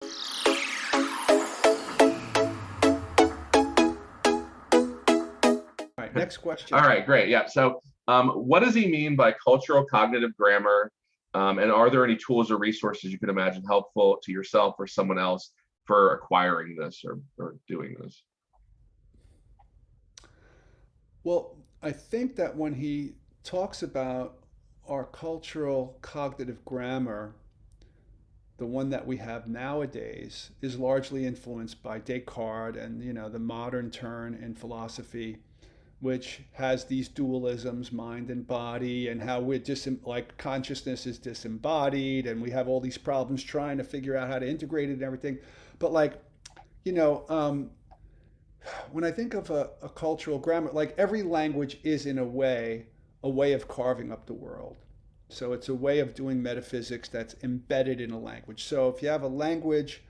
All right, next All question. right, great. Yeah. So, what does he mean by cultural cognitive grammar? And are there any tools or resources you can imagine helpful to yourself or someone else for acquiring this or doing this? Well, I think that when he talks about our cultural cognitive grammar, the one that we have nowadays is largely influenced by Descartes and the modern turn in philosophy, which has these dualisms, mind and body, and how we're like consciousness is disembodied, and we have all these problems trying to figure out how to integrate it and everything. But like, you know, when I think of a cultural grammar, like every language is in a way of carving up the world. So it's a way of doing metaphysics that's embedded in a language. So if you have a language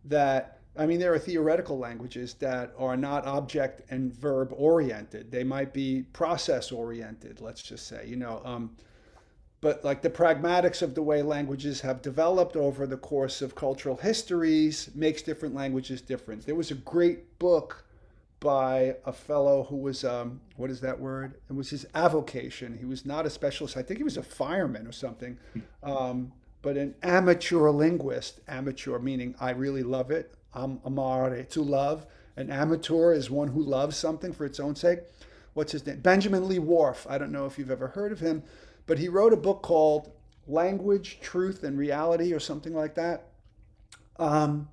that, I mean, there are theoretical languages that are not object and verb oriented. They might be process oriented, let's just say, but like the pragmatics of the way languages have developed over the course of cultural histories makes different languages different. There was a great book by a fellow who was what is that word? It was his avocation. He was not a specialist. I think he was a fireman or something, but an amateur linguist. Amateur meaning I really love it. Amare, to love. An amateur is one who loves something for its own sake. What's his name? Benjamin Lee Wharf. I don't know if you've ever heard of him, but he wrote a book called Language, Truth, and Reality, or something like that. Um,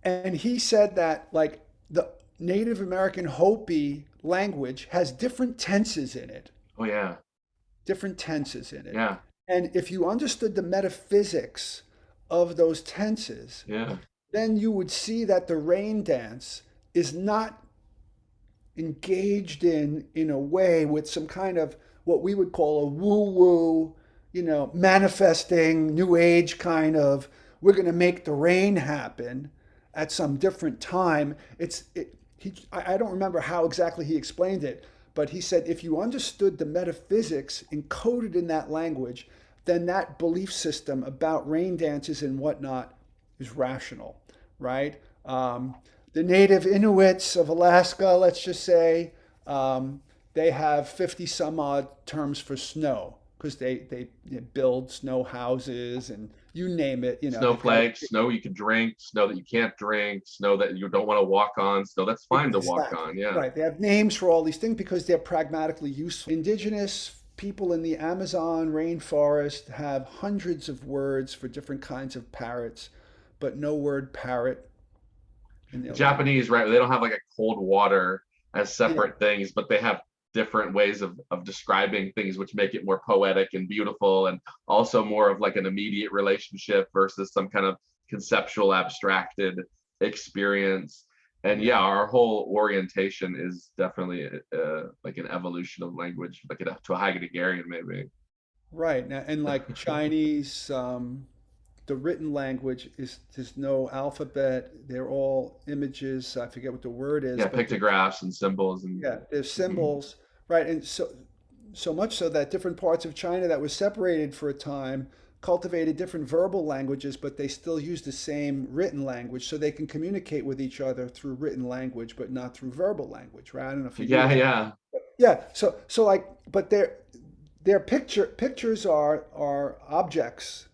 and he said that like the Native American Hopi language has different tenses in it, Oh yeah, different tenses in it. yeah, And if you understood the metaphysics of those tenses, yeah. then you would see that the rain dance is not engaged in a way with some kind of what we would call a woo-woo, manifesting new age kind of we're going to make the rain happen at some different time. I don't remember how exactly he explained it, but he said if you understood the metaphysics encoded in that language, then that belief system about rain dances and whatnot is rational, right? The native Inuits of Alaska, let's just say, they have 50 some odd terms for snow because they build snow houses and you name it, they've got Snowflakes, snow you can drink, snow that you can't drink, snow that you don't want to walk on, snow that's fine to walk exactly on. Yeah. right. They have names for all these things because they're pragmatically useful. Indigenous people in the Amazon rainforest have hundreds of words for different kinds of parrots, but no word parrot in The their language. Japanese, right? They don't have like a cold water as Yeah, separate things, but they have different ways of describing things, which make it more poetic and beautiful, and also more of like an immediate relationship versus some kind of conceptual, abstracted experience. And yeah, yeah. our whole orientation is definitely like an evolution of language, like to a Heideggerian maybe. Right. Now, and like Chinese, the written language is there's no alphabet. They're all images. I forget what the word is, Yeah, but pictographs and symbols and yeah, there's mhm. symbols, right? And so much so that different parts of China that was separated for a time cultivated different verbal languages, but they still use the same written language, so they can communicate with each other through written language, but not through verbal language, right? I don't know if you knew Yeah, that. yeah. Yeah. So like, but their pictures are objects.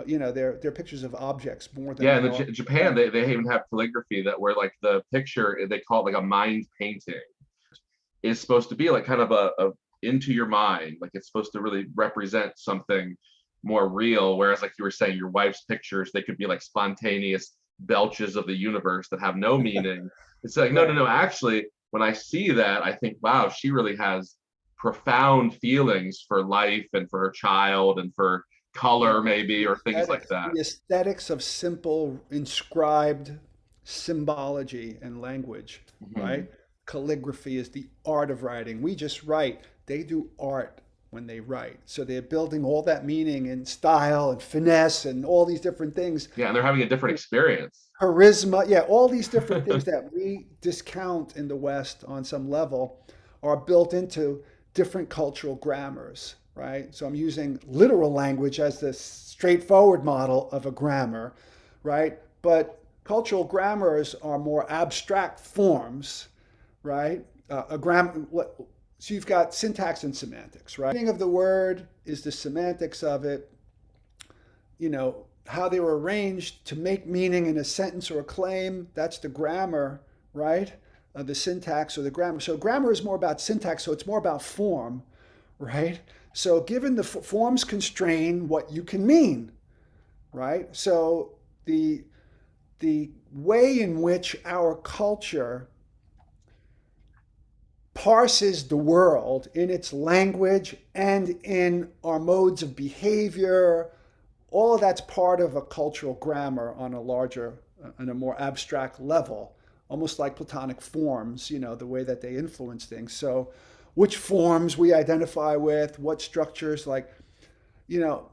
They're pictures of objects more than Yeah, in they the are. Japan, they even have calligraphy that where like the picture they call it like a mind painting is supposed to be like kind of a into your mind, like it's supposed to really represent something more real. Whereas like you were saying, your wife's pictures they could be like spontaneous belches of the universe that have no meaning. It's like no, no, Right. no. Actually, when I see that, I think wow, she really has profound feelings for life and for her child and for Yeah, color maybe or things like that. the aesthetics of simple inscribed symbology and language, Mhm. right? Calligraphy is the art of writing. We just write. They do art when they write. So they're building all that meaning and style and finesse and all these different things. Yeah, and they're having a different experience. Charisma, yeah, all these different things that we discount in the West on some level are built into different cultural grammars, right? So I'm using literal language as the straightforward model of a grammar, right? but cultural grammars are more abstract forms, right? So you've got syntax and semantics, right? The meaning of the word is the semantics of it, how they were arranged to make meaning in a sentence or a claim. That's the grammar, right? The syntax or the grammar. So grammar is more about syntax, so it's more about form, right? So given the forms constrain what you can mean, right? So the way in which our culture parses the world in its language and in our modes of behavior, all of that's part of a cultural grammar on a larger, on a more abstract level, almost like Platonic forms, the way that they influence things. So, which forms we identify with, what structures, you know,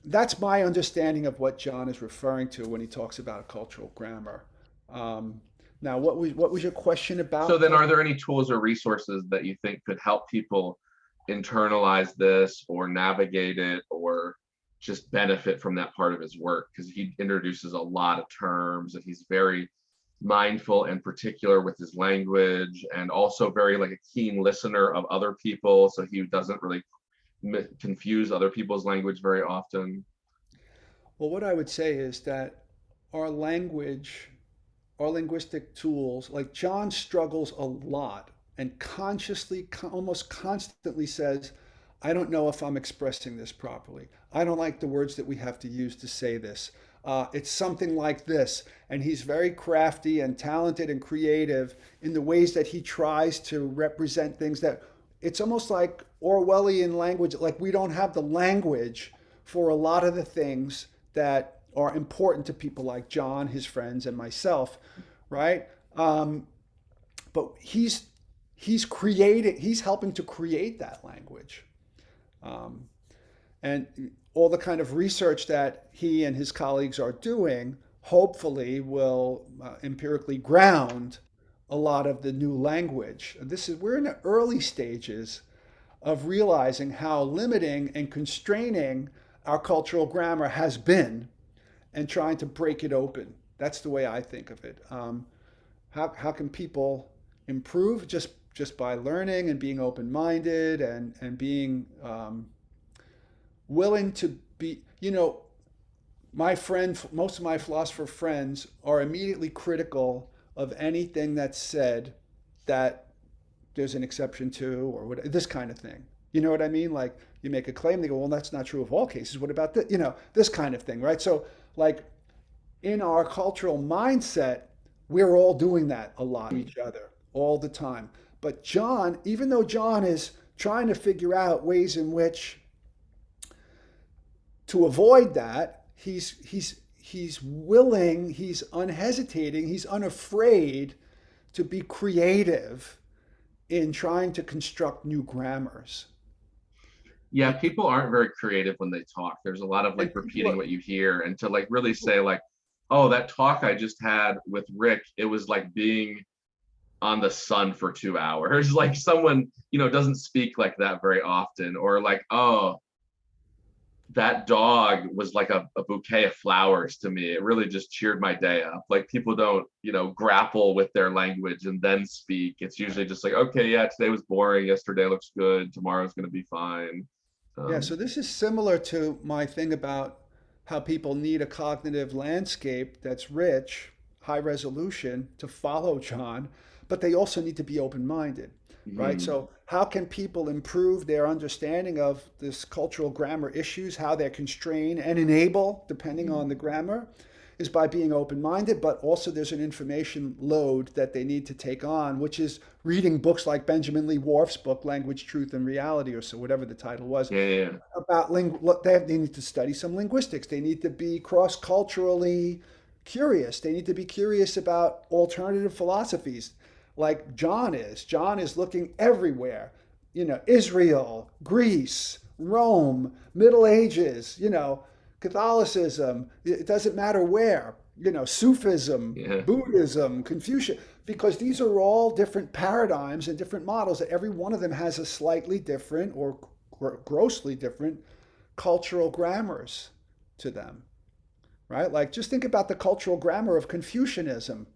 that's my understanding of what John is referring to when he talks about cultural grammar. Um, Now, what was your question So about then, the? are there any tools or resources that you think could help people internalize this or navigate it or just benefit from that part of his work? Because he introduces a lot of terms and he's very mindful and particular with his language and also very like a keen listener of other people. So he doesn't really confuse other people's language very often. Well, what I would say is that our language, our linguistic tools, like John struggles a lot and consciously, almost constantly says, I don't know if I'm expressing this properly. I don't like the words that we have to use to say this. It's something like this. And he's very crafty and talented and creative in the ways that he tries to represent things that it's almost like Orwellian language, like we don't have the language for a lot of the things that are important to people like John, his friends, and myself, right? But he's helping to create that language, um, and all the kind of research that he and his colleagues are doing, hopefully, will empirically ground a lot of the new language. We're in the early stages of realizing how limiting and constraining our cultural grammar has been and trying to break it open. That's the way I think of it. How can people improve just by learning and being open minded and being willing to be, most of my philosopher friends are immediately critical of anything that's said that there's an exception to or what, this kind of thing. You know what I mean? Like you make a claim, they go, well, that's not true of all cases. What about this? This kind of thing, right? So, like in our cultural mindset, we're all doing that a lot to each other all the time. But John, even though John is trying to figure out ways in which to avoid that, he's willing, he's unhesitating, he's unafraid to be creative in trying to construct new grammars. Yeah, And, people aren't very creative when they talk. There's a lot of like and people, repeating what you hear, and to like really say like, oh, that talk I just had with Rick, it was like being on the sun for 2 hours. Like someone, doesn't speak like that very often. Or like, oh, that dog was like a bouquet of flowers to me. It really just cheered my day up. Like people don't, grapple with their language and then speak. It's usually just like, okay, yeah, today was boring. Yesterday looks good. Tomorrow's going to be fine. yeah, Um, so this is similar to my thing about how people need a cognitive landscape that's rich, high resolution to follow John, but they also need to be open-minded, right? mhm. So how can people improve their understanding of this cultural grammar issues, how they're constrained and enable, depending on the grammar, is by being open-minded, but also there's an information load that they need to take on, which is reading books like Benjamin Lee Wharf's book, Language, Truth, and Reality, or so whatever the title was, Yeah, yeah, yeah. about they need to study some linguistics. They need to be cross-culturally curious. They need to be curious about alternative philosophies, like John is. John is looking everywhere. Israel, Greece, Rome, Middle Ages. Catholicism. It doesn't matter where. Sufism, Yeah. Buddhism, Confucius, because these are all different paradigms and different models. That every one of them has a slightly different or grossly different cultural grammars to them. right? Like just think about the cultural grammar of Confucianism.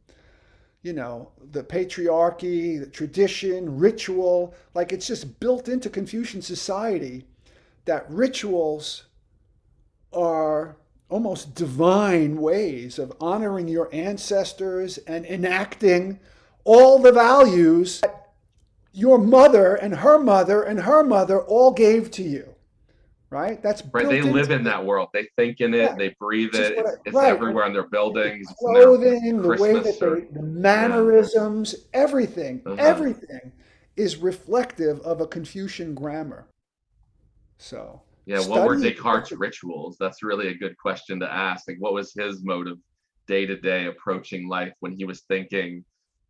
The patriarchy, the tradition, ritual, like it's just built into Confucian society that rituals are almost divine ways of honoring your ancestors and enacting all the values that your mother and her mother and her mother all gave to you, right? That's Right, they built live into in it. that world, they think in it, Yeah, they breathe which is it, what it's right. everywhere in their The buildings, it's in their like clothing, the way that Christmas or the yeah. mannerisms, everything, Uh-huh. everything is reflective of a Confucian grammar. So Yeah, what were studying Descartes' rituals? That's really a good question to ask. Like, what was his mode of day to day approaching life when he was thinking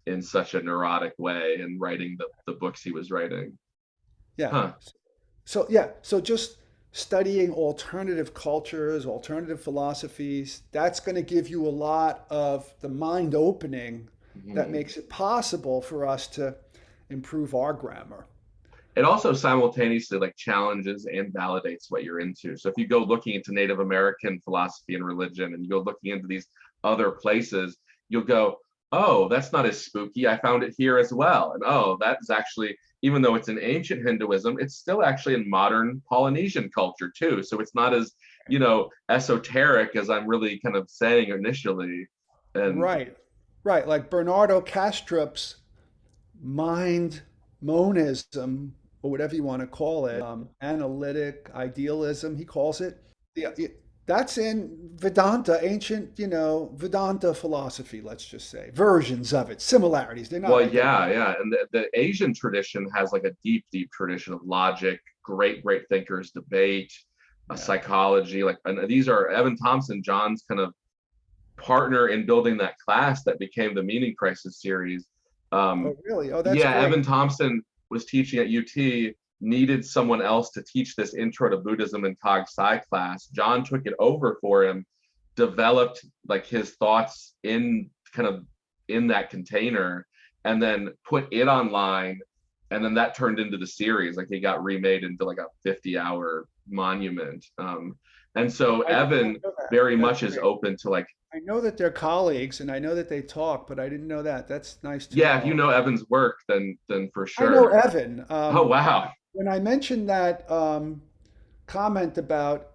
in such a neurotic way and writing the books he was writing? yeah. Huh. So just studying alternative cultures, alternative philosophies, that's going to give you a lot of the mind opening that Mhm. makes it possible for us to improve our grammar. It also simultaneously like challenges and validates what you're into. So if you go looking into Native American philosophy and religion and you go looking into these other places, you'll go, oh, that's not as spooky. I found it here as well. And oh, that is actually, even though it's in ancient Hinduism, it's still actually in modern Polynesian culture too. So it's not as, esoteric as I'm really kind of saying initially. And Right, right. Like Bernardo Kastrup's mind monism, or whatever you want to call it, analytic idealism, he calls it. That's in Vedanta, ancient, Vedanta philosophy, let's just say. Versions of it, similarities. They're not well, identical. yeah, yeah. And the Asian tradition has like a deep, deep tradition of logic, great, great thinkers, debate, Yeah. psychology. Like, and these are Evan Thompson, John's kind of partner in building that class that became the Meaning Crisis series. Oh, really? Oh, that's Yeah, great. Evan Thompson was teaching at UT, needed someone else to teach this intro to Buddhism and Cog Sci class. John took it over for him, developed like his thoughts in kind of in that container, and then put it online. And then that turned into the series. Like it got remade into like a 50-hour monument. And so I did not Evan know that. very That's much is great. open to like, I know that they're colleagues and I know that they talk, but I didn't know that. That's nice to yeah, if you know. know Evan's work, then for I know sure. Evan. Oh wow. When I mentioned that comment about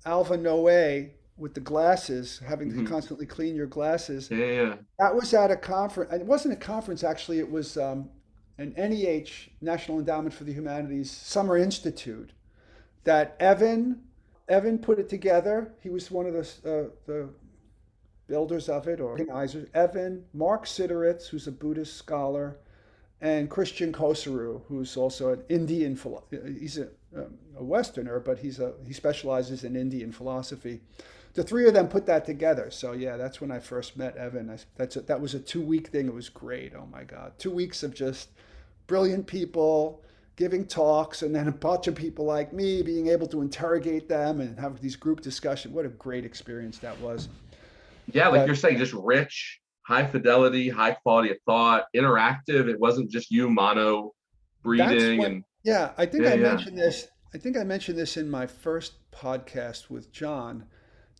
Alva Noe with the glasses, having to Mhm. constantly clean your glasses, Yeah, yeah. that was at a conference. It wasn't a conference, actually. It was an NEH, National Endowment for the Humanities Summer Institute that Evan put it together. He was one of the builders of it or organizers. Evan, Mark Sideritz, who's a Buddhist scholar, and Christian Kosaru, who's also an Indian he's a Westerner, but he specializes in Indian philosophy. The three of them put that together. So yeah, that's when I first met Evan. That was a 2 week thing. It was great. Oh my God, 2 weeks of just brilliant people giving talks, and then a bunch of people like me being able to interrogate them and have these group discussions. What a great experience that was. Yeah, like But you're saying, just rich, high fidelity, high quality of thought, interactive. It wasn't just you mono that's breeding when, and yeah, I think yeah, I yeah. mentioned this. I think I mentioned this in my first podcast with John,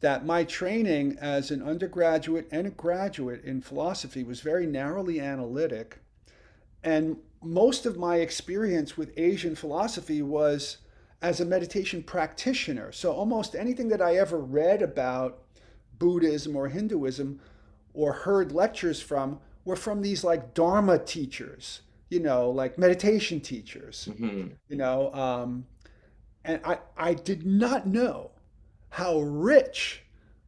that my training as an undergraduate and a graduate in philosophy was very narrowly analytic. And most of my experience with Asian philosophy was as a meditation practitioner. So almost anything that I ever read about Buddhism or Hinduism or heard lectures from were from these like Dharma teachers, like meditation teachers, Hmm. you know. And I did not know how rich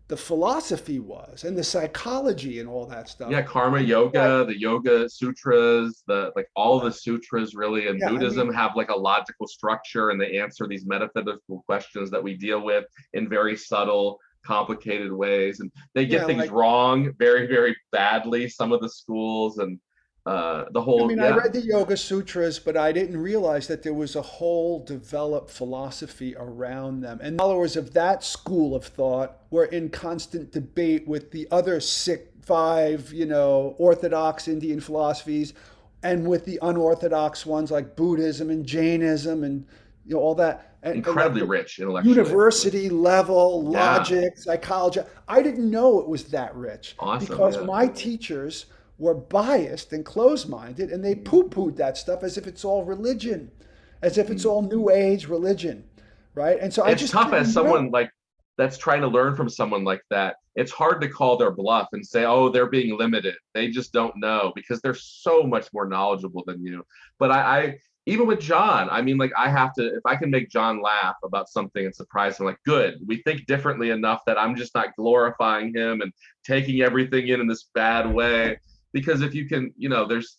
the philosophy was and the psychology and all that stuff. Yeah, karma Like, yoga, the yoga sutras, the like all the yeah, sutras really in yeah. I mean, Buddhism have like a logical structure and they answer these metaphysical questions that we deal with in very subtle, complicated ways. And they get yeah, things like wrong very, very badly, some of the schools and the whole, I yeah. read the Yoga Sutras, but I didn't realize that there was a whole developed philosophy around them. And followers of that school of thought were in constant debate with the other five, orthodox Indian philosophies and with the unorthodox ones like Buddhism and Jainism and all that. and like Incredibly the rich intellectually. university level Yeah. logic, psychology. I didn't know it was that rich Awesome. because Yeah. my teachers were biased and closed-minded, and they poo-pooed that stuff as if it's all religion, as if it's Mm. all New Age religion, right? And so I It's just tough as didn't someone know. like that's trying to learn from someone like that. It's hard to call their bluff and say, oh, they're being limited. They just don't know because they're so much more knowledgeable than you. But I even with John, I mean, like I have to, if I can make John laugh about something and surprise him, like, good, we think differently enough that I'm just not glorifying him and taking everything in this bad way. Because if you can, there's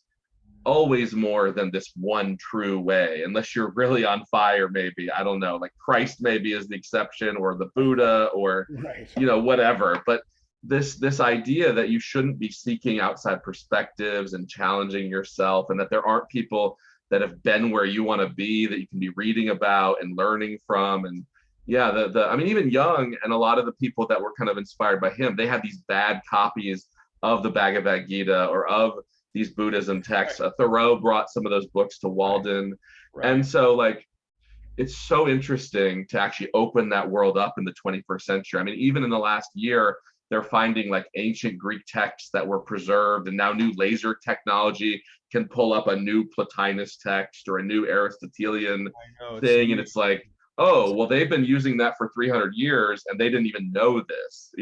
always more than this one true way, unless you're really on fire, maybe. I don't know, like Christ maybe is the exception, or the Buddha, or Right. whatever. But this idea that you shouldn't be seeking outside perspectives and challenging yourself, and that there aren't people that have been where you want to be that you can be reading about and learning from. And yeah, the I mean, even Young and a lot of the people that were kind of inspired by him, they had these bad copies of the Bhagavad Gita or of these Buddhism texts. Right. Thoreau brought some of those books to Right. Walden. And Right. so, like, it's so interesting to actually open that world up in the 21st century. I mean, even in the last year, they're finding like ancient Greek texts that were preserved, and now new laser technology can pull up a new Plotinus text or a new Aristotelian I know it's thing. And amazing. it's like, oh, It's well, they've been using that for 300 years and they didn't even know this.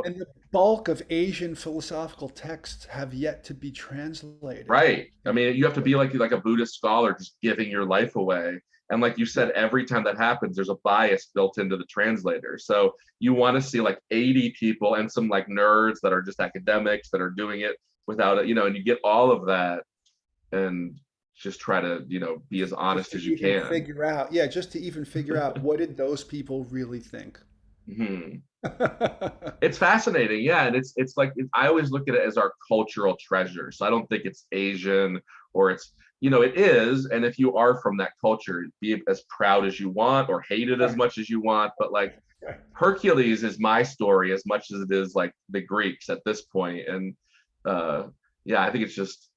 And the bulk of Asian philosophical texts have yet to be translated Right. I into mean, you have to be English. like a Buddhist scholar, just giving your life away. And like you said, every time that happens, there's a bias built into the translator. So you want to see like 80 people and some like nerds that are just academics that are doing it without it, and you get all of that and just try to, be as Just honest to as you even can. figure out, yeah, just to even figure out what did those people really think. Mhm. It's fascinating, yeah, and it's like I always look at it as our cultural treasure. So I don't think it's Asian, or it's it is, and if you are from that culture, be as proud as you want or hate it as Right, much as you want. But like right. Hercules is my story as much as it is like the Greeks at this point. And uh yeah, I think it's just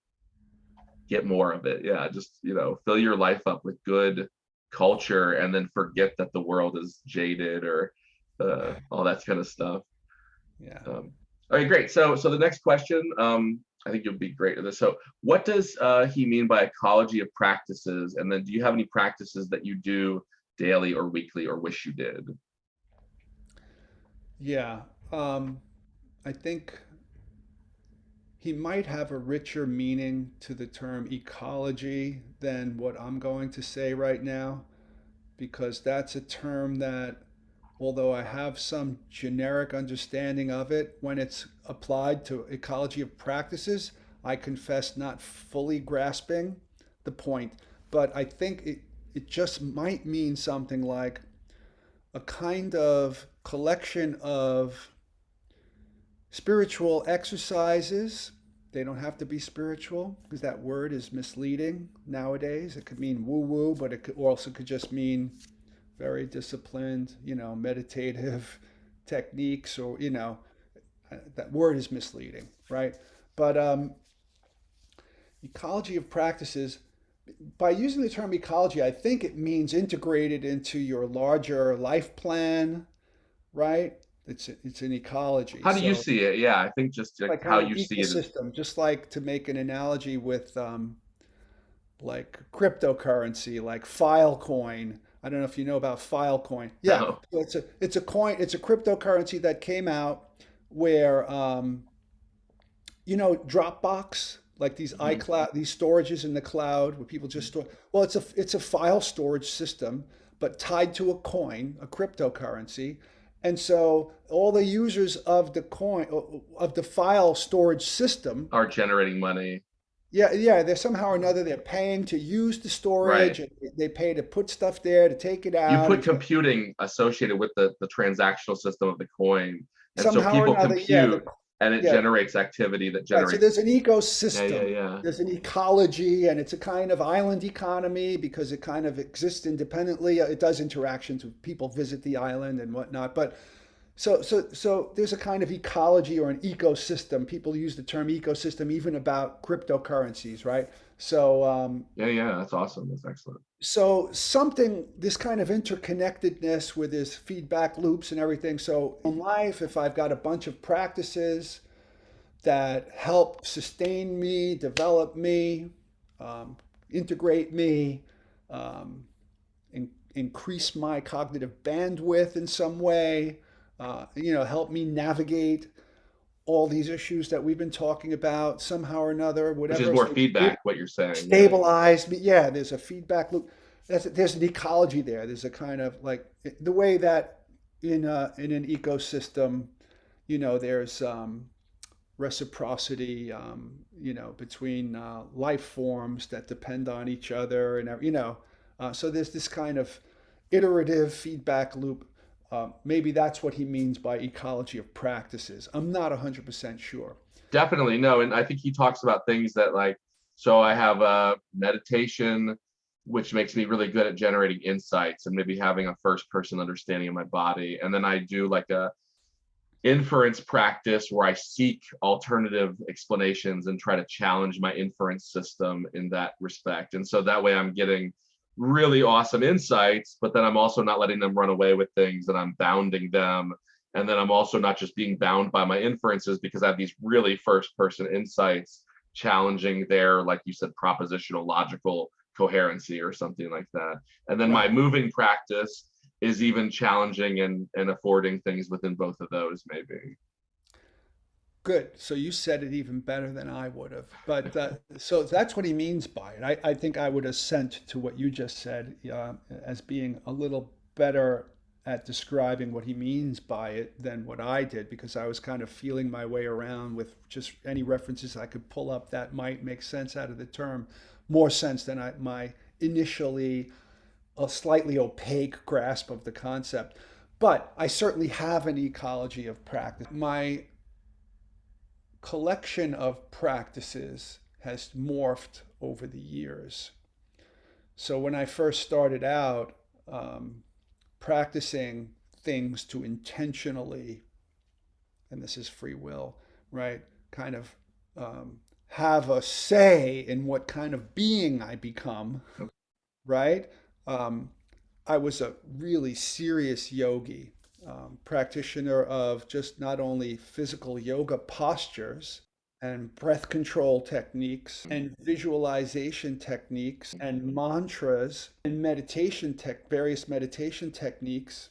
get more of it. Yeah, just fill your life up with good culture and then forget that the world is jaded or all that kind of stuff. Yeah. All right, great. So the next question, I think you'll be great at this. So what does he mean by ecology of practices? And then do you have any practices that you do daily or weekly or wish you did? Yeah. I think he might have a richer meaning to the term ecology than what I'm going to say right now, because that's a term that, although I have some generic understanding of it, when it's applied to ecology of practices, I confess not fully grasping the point. But I think it just might mean something like a kind of collection of spiritual exercises. They don't have to be spiritual because that word is misleading nowadays. It could mean woo woo, but it could also could just mean very disciplined, meditative techniques, or, that word is misleading, right? But ecology of practices, by using the term ecology, I think it means integrated into your larger life plan, right? It's an ecology. How do you So see it? Yeah, I think just like like how kind of you see it is. ecosystem, just like to make an analogy with like cryptocurrency, like Filecoin. I don't know if you know about Filecoin. Yeah, No. so it's a coin, it's a cryptocurrency that came out where Dropbox, like these Mhm. iCloud, these storages in the cloud where people just store. Well, it's a file storage system, but tied to a coin, a cryptocurrency. And so all the users of the coin of the file storage system, Are generating money. yeah, yeah, they're somehow or another they're paying to use the Right. storage, and they pay to put stuff there, to take it You out, put and computing associated with the transactional system of the coin. And so somehow or people another, yeah, compute and it yeah, generates activity that right. So generates. there's an Yeah, yeah, ecosystem, yeah. there's an ecology, and it's a kind of island economy because it kind of exists independently. It does interactions with people visit the island and whatnot, but So there's a kind of ecology or an ecosystem. People use the term ecosystem even about cryptocurrencies, right? So Yeah, yeah, that's awesome. That's excellent. so something, this kind of interconnectedness with this feedback loops and everything. So in life, if I've got a bunch of practices that help sustain me, develop me, um, integrate me, um, increase my cognitive bandwidth in some way, help me navigate all these issues that we've been talking about somehow or another, Which is whatever. more So feedback, what you're saying. Yeah, yeah. stabilize me. Yeah, there's a feedback loop. There's an ecology there. There's a kind of like the way that in an ecosystem, there's reciprocity, between life forms that depend on each other, and so there's this kind of iterative feedback loop. Maybe that's what he means by ecology of practices. I'm not 100% sure. Definitely no. And I think he talks about things that like, so I have a meditation, which makes me really good at generating insights and maybe having a first person understanding of my body. And then I do like a inference practice where I seek alternative explanations and try to challenge my inference system in that respect. And so that way I'm getting really awesome insights, but then I'm also not letting them run away with things and I'm bounding them. And then I'm also not just being bound by my inferences because I have these really first person insights challenging their, like you said, propositional logical coherency or something like that. And then my Right. moving practice is even challenging and affording things within both of those, maybe. Good. So you said it even better than I would have. But so that's what he means by it. I think I would assent to what you just said as being a little better at describing what he means by it than what I did, because I was kind of feeling my way around with just any references I could pull up that might make sense out of the term, more sense than my initially a slightly opaque grasp of the concept. But I certainly have an ecology of practice. My collection of practices has morphed over the years. So when I first started out practicing things to intentionally, and this is free will, right, kind of have a say in what kind of being I become, right? Um, I was a really serious yogi, practitioner of just not only physical yoga postures and breath control techniques and visualization techniques and mantras and various meditation techniques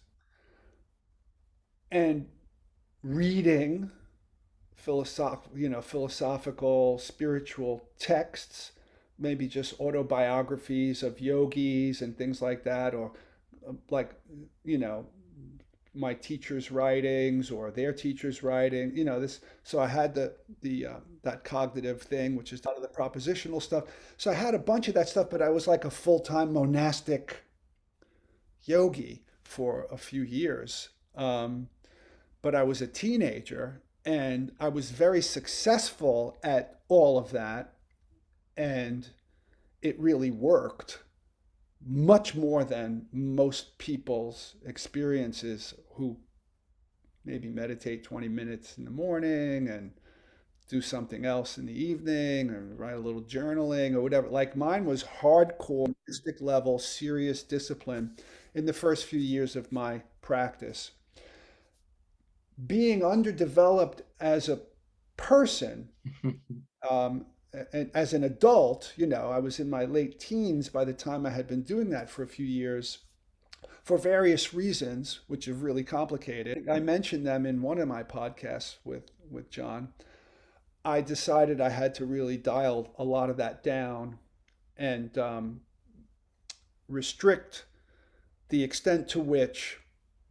and reading philosophical, spiritual texts, maybe just autobiographies of yogis and things like that, or like, you know, my teacher's writings or their teacher's writing, this. So I had the that cognitive thing, which is a lot of the propositional stuff. So I had a bunch of that stuff, but I was like a full-time monastic yogi for a few years. But I was a teenager and I was very successful at all of that, and it really worked much more than most people's experiences who maybe meditate 20 minutes in the morning and do something else in the evening or write a little journaling or whatever. Like mine was hardcore, mystic level, serious discipline in the first few years of my practice. Being underdeveloped as a person, um, and as an adult, I was in my late teens by the time I had been doing that for a few years for various reasons, which are really complicated. I mentioned them in one of my podcasts with John. I decided I had to really dial a lot of that down and restrict the extent to which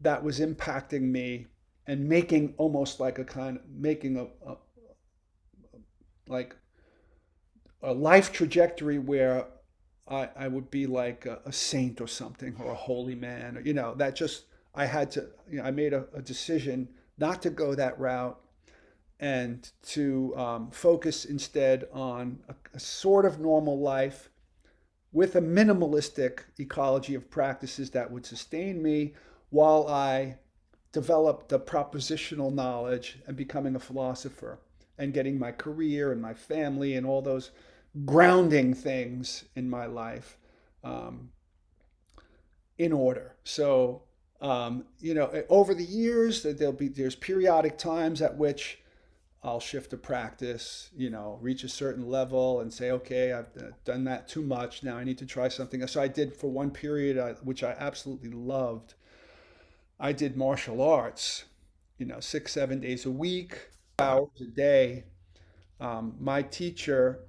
that was impacting me and making almost like a kind of making a like a life trajectory where I would be like a saint or something or a holy man. That just, I had to, I made a decision not to go that route and to focus instead on a sort of normal life with a minimalistic ecology of practices that would sustain me while I develop the propositional knowledge and becoming a philosopher and getting my career and my family and all those grounding things in my life um, in order. So, over the years, there's periodic times at which I'll shift to practice, reach a certain level and say, okay, I've done that too much. Now I need to try something. So I did for one period, which I absolutely loved. I did martial arts, 6, 7 days a week, hours a day. My teacher,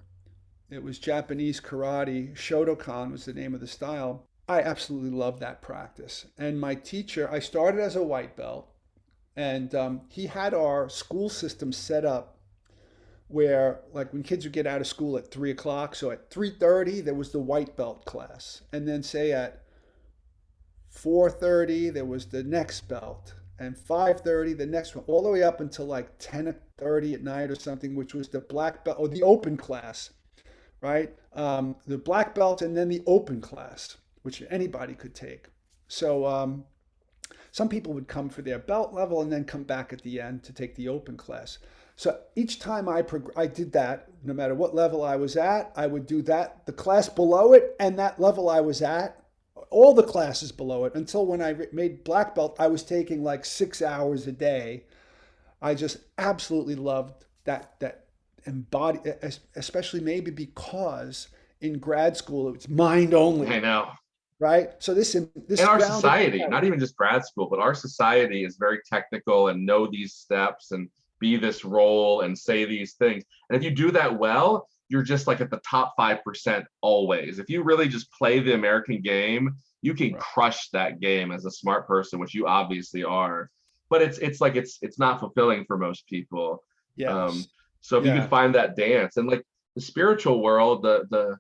it was Japanese karate. Shotokan was the name of the style. I absolutely loved that practice. And my teacher, I started as a white belt, and he had our school system set up where, like, when kids would get out of school at 3 o'clock, so at 3:30 there was the white belt class, and then say at 4:30 there was the next belt, and 5:30 the next one, all the way up until like 10:30 at night or something, which was the black belt or the open class, right? The black belt and then the open class, which anybody could take. So some people would come for their belt level and then come back at the end to take the open class. So each time I did that, no matter what level I was at, I would do that, the class below it, and that level I was at, all the classes below it, until when I made black belt, I was taking like 6 hours a day. I just absolutely loved that embody, especially maybe because in grad school it was mind I only, know. right? So this And our grounded. society, not even just grad school, but our society is very technical and know these steps and be this role and say these things. And if you do that well, you're just like at the top 5% always. If you really just play the American game, you can Right. crush that game as a smart person, which you obviously are. But it's like it's not fulfilling for most people. Um, Yes. so if you could Yeah. find that dance and like the spiritual world, the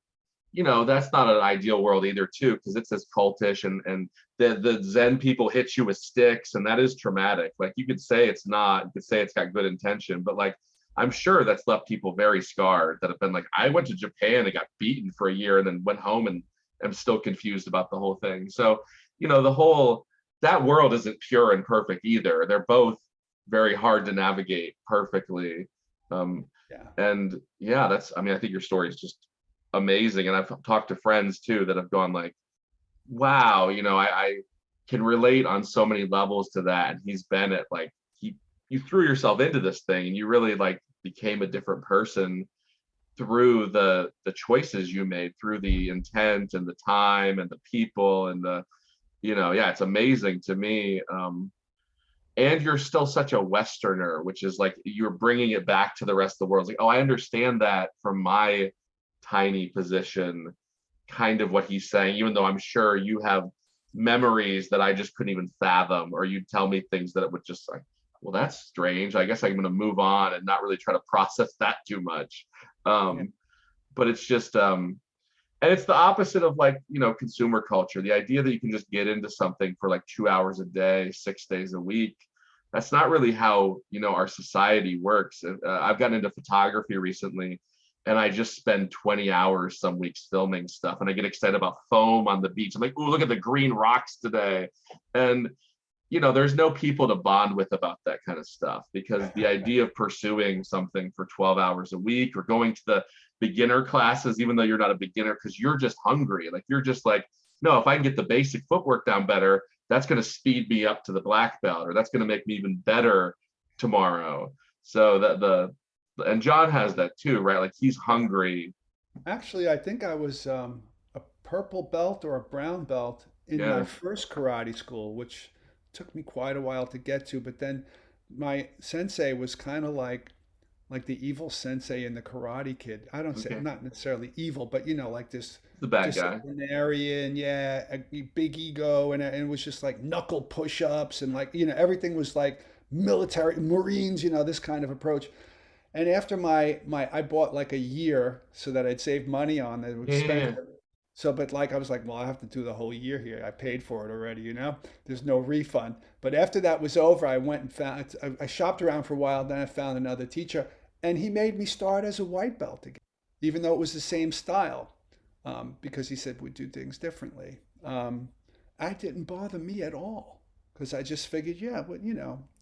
that's not an ideal world either too, because it's as cultish and the Zen people hit you with sticks, and that is traumatic. Like you could say it's not, you could say it's got good intention, but like I'm sure that's left people very scarred that have been like, I went to Japan and got beaten for a year and then went home and am still confused about the whole thing. So, the whole that world isn't pure and perfect either. They're both very hard to navigate perfectly. Um, Yeah. and yeah, I mean, I think your story is just amazing. And I've talked to friends too that have gone like, wow, I can relate on so many levels to that. And he's been at like, you threw yourself into this thing and you really like became a different person through the choices you made, through the intent and the time and the people and yeah, it's amazing to me. And you're still such a Westerner, which is like you're bringing it back to the rest of the world. It's like, oh, I understand that from my tiny position, kind of what he's saying, even though I'm sure you have memories that I just couldn't even fathom, or you'd tell me things that it would just like, well, that's strange. I guess I'm going to move on and not really try to process that too much. Yeah. Um, but it's just, and it's the opposite of like, consumer culture. The idea that you can just get into something for like 2 hours a day, 6 days a week. That's not really how, our society works. I've gotten into photography recently, and I just spend 20 hours some weeks filming stuff. And I get excited about foam on the beach. I'm like, ooh, look at the green rocks today. And, there's no people to bond with about that kind of stuff, because the idea of pursuing something for 12 hours a week or going to the beginner classes, even though you're not a beginner, because you're just hungry. Like, you're just like, no, if I can get the basic footwork down better, that's going to speed me up to the black belt, or that's going to make me even better tomorrow. So and John has that too, right? Like he's hungry. Actually, I think I was a purple belt or a brown belt in my Yeah. first karate school, which took me quite a while to get to. But then my sensei was kind of like the evil sensei in the Karate Kid. I don't say Okay. not necessarily evil, but like this The bad guy. disciplinarian, yeah, a big ego, and it was just like knuckle push-ups and like everything was like military Marines, this kind of approach. And after my I bought like a year so that I'd save money on it. It was Yeah. Yeah, expensive. yeah. So, but like I was like, well, I have to do the whole year here. I paid for it already, There's no refund. But after that was over, I went and found, I shopped around for a while, then I found another teacher, and he made me start as a white belt again, even though it was the same style, because he said we do things differently. That didn't bother me at all. because I just figured, yeah, but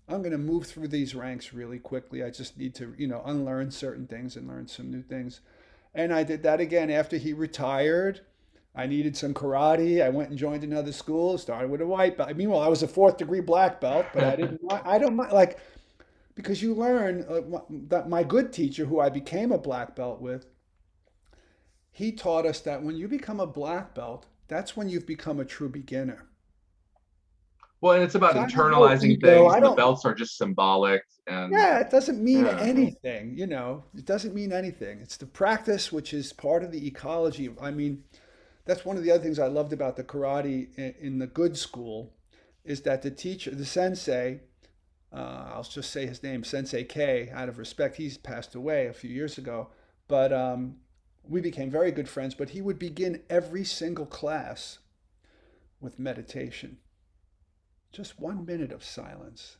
I'm going to move through these ranks really quickly. I just need to, unlearn certain things and learn some new things. And I did that again after he retired. I needed some karate. I went and joined another school, started with a white belt. Meanwhile, I was a fourth degree black belt, but I don't mind, like, because you learn that my good teacher, who I became a black belt with, he taught us that when you become a black belt, that's when you've become a true beginner. Well, and it's about So I have no internalizing ego. things, I and the don't, belts are just symbolic. And yeah, it doesn't mean yeah, anything, it doesn't mean anything. It's the practice, which is part of the ecology. I mean, that's one of the other things I loved about the karate in the good school is that the teacher, the sensei, I'll just say his name, Sensei K, out of respect. He's passed away a few years ago, but we became very good friends. But he would begin every single class with meditation, just 1 minute of silence,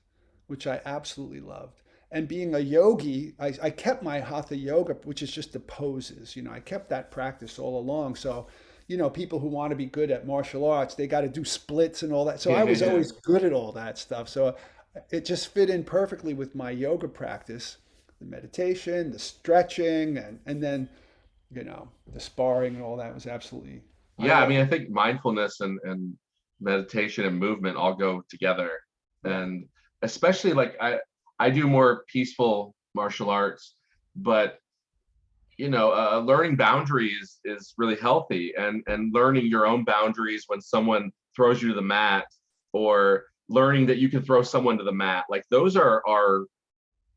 which I absolutely loved. And being a yogi, I kept my hatha yoga, which is just the poses. I kept that practice all along. So, people who want to be good at martial arts, they got to do splits and all that. So I was yeah, always good at all that stuff. So it just fit in perfectly with my yoga practice, the meditation, the stretching, and then, the sparring and all that was absolutely, I yeah. I loved mean, I it. think mindfulness and meditation and movement all go together, Yeah. and especially like I do more peaceful martial arts, but learning boundaries is really healthy, and learning your own boundaries when someone throws you to the mat, or learning that you can throw someone to the mat, like those are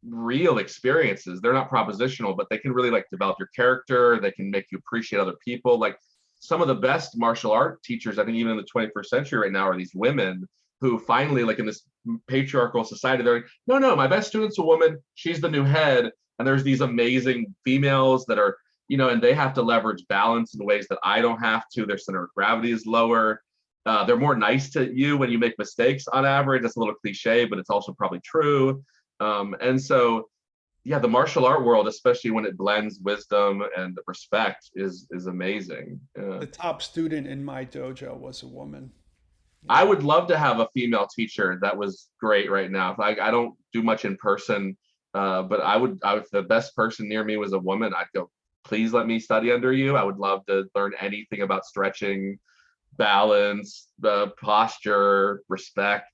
real experiences. They're not propositional, but they can really like develop your character. They can make you appreciate other people. Like some of the best martial art teachers, I think, even in the 21st century right now, are these women who finally, like in this patriarchal society, they're like, no, no, my best student's a woman. She's the new head. And there's these amazing females that are, and they have to leverage balance in ways that I don't have to. Their center of gravity is lower. They're more nice to you when you make mistakes on average. That's a little cliche, but it's also probably true. And so, yeah, the martial art world, especially when it blends wisdom and respect, is amazing. The top student in my dojo was a woman. I Yeah. would love to have a female teacher. That was great right now. If I don't do much in person, but if the best person near me was a woman, I'd go, please let me study under you. I would love to learn anything about stretching, balance, posture, respect,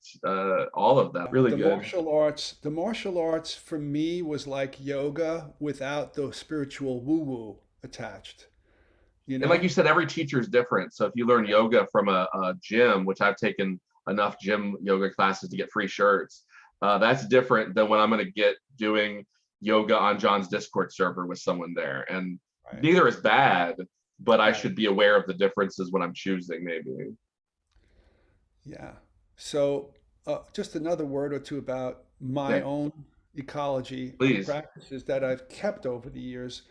all of that. Really good. The martial arts for me was like yoga without the spiritual woo-woo attached, you And like you know? said, every teacher is different. So if you learn yoga from a gym, which I've taken enough gym yoga classes to get free shirts, that's different than when I'm going to get doing yoga on John's Discord server with someone there. And Right. neither is bad, but I Right. should be aware of the differences when I'm choosing, maybe. Yeah. So, just another word or two about my Yeah, own ecology of please. practices that I've kept over the years.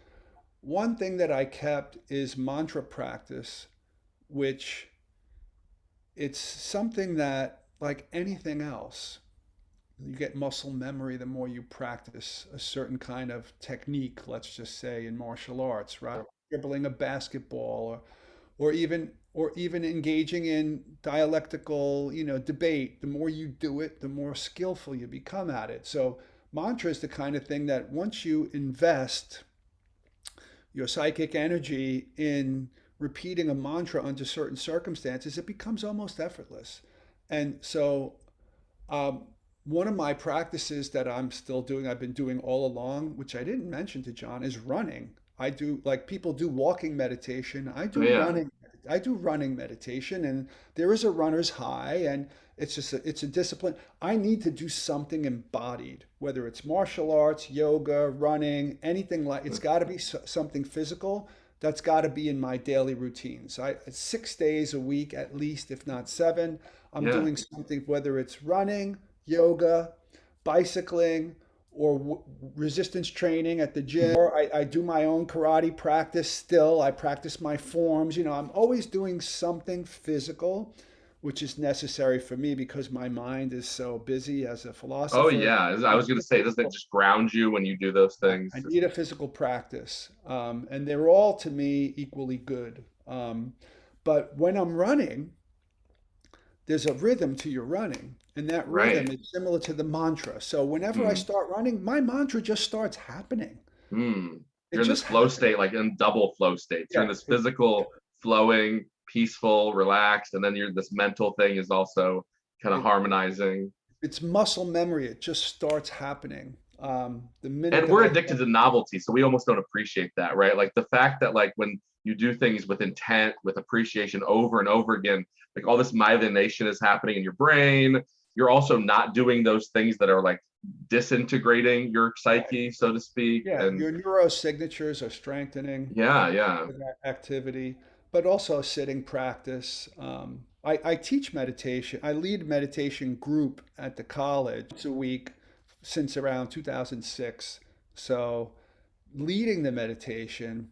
One thing that I kept is mantra practice, which it's something that, like anything else, you get muscle memory the more you practice a certain kind of technique, let's just say in martial arts, right? Dribbling a basketball or even engaging in dialectical, debate. The more you do it, the more skillful you become at it. So mantra is the kind of thing that once you invest your psychic energy in repeating a mantra under certain circumstances, it becomes almost effortless. And so um, one of my practices that I'm still doing, I've been doing all along, which I didn't mention to John, is running. I do, like people do walking meditation. I Oh, do yeah. running. I do running meditation, and there is a runner's high, and it's a discipline. I need to do something embodied, whether it's martial arts, yoga, running, anything like. It's got to be something physical. That's got to be in my daily routine. So 6 days a week at least, if not seven. I'm Yeah. doing something, whether it's running, yoga, bicycling, or resistance training at the gym. Or I do my own karate practice still. I practice my forms. I'm always doing something physical, which is necessary for me because my mind is so busy as a Oh, philosopher. yeah. I was going to say, doesn't it just ground you when you do those things? I need a physical practice, and they're all to me equally good. But when I'm running, there's a rhythm to your running, and that rhythm Right. is similar to the mantra. So whenever I Hmm. start running, my mantra just starts happening. Hmm. It You're in this just flow happens. state, like in double flow states. You're in Yeah, this physical, flowing, peaceful, relaxed, and then you're this mental thing is also kind of it, harmonizing. it's muscle memory. It just starts happening. The minute And that we're I addicted to novelty, so we almost don't appreciate that, right? Like the fact that like when you do things with intent, with appreciation over and over again, like all this myelination is happening in your brain. You're also not doing those things that are like disintegrating your Right. psyche, so to speak. Yeah, And your neurosignatures are strengthening yeah, yeah. with that activity, but also sitting practice. I teach meditation. I lead meditation group at the college once a week since around 2006. So leading the meditation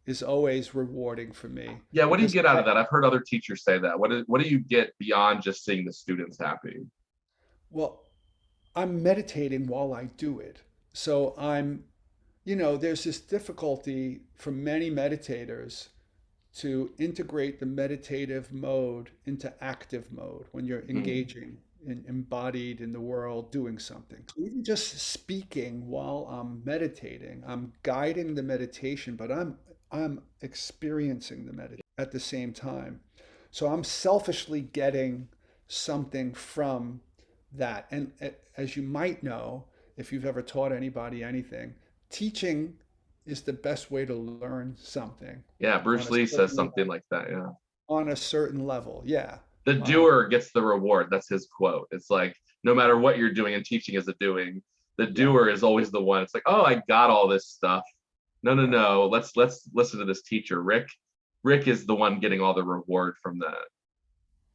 is always rewarding for me Yeah, what do you because get out of that? I've heard other teachers say that. What do you get beyond just seeing the students happy? well, I'm meditating while I do it. So there's this difficulty for many meditators to integrate the meditative mode into active mode when you're Mm, engaging and embodied in the world doing something. So even just speaking while I'm meditating, I'm guiding the meditation, but I'm experiencing the meditation at the same time. So I'm selfishly getting something from that. And as you might know, if you've ever taught anybody anything, teaching is the best way to learn something yeah, on Bruce a Lee says certain something like that. Yeah. on a certain level. Yeah. The Um, doer gets the reward. That's his quote. It's like no matter what you're doing, and teaching is a doing. The yeah. doer is always the one. It's like, oh, I got all this stuff. No, no, Right. no. Let's listen to this teacher. Rick. Rick is the one getting all the reward from that.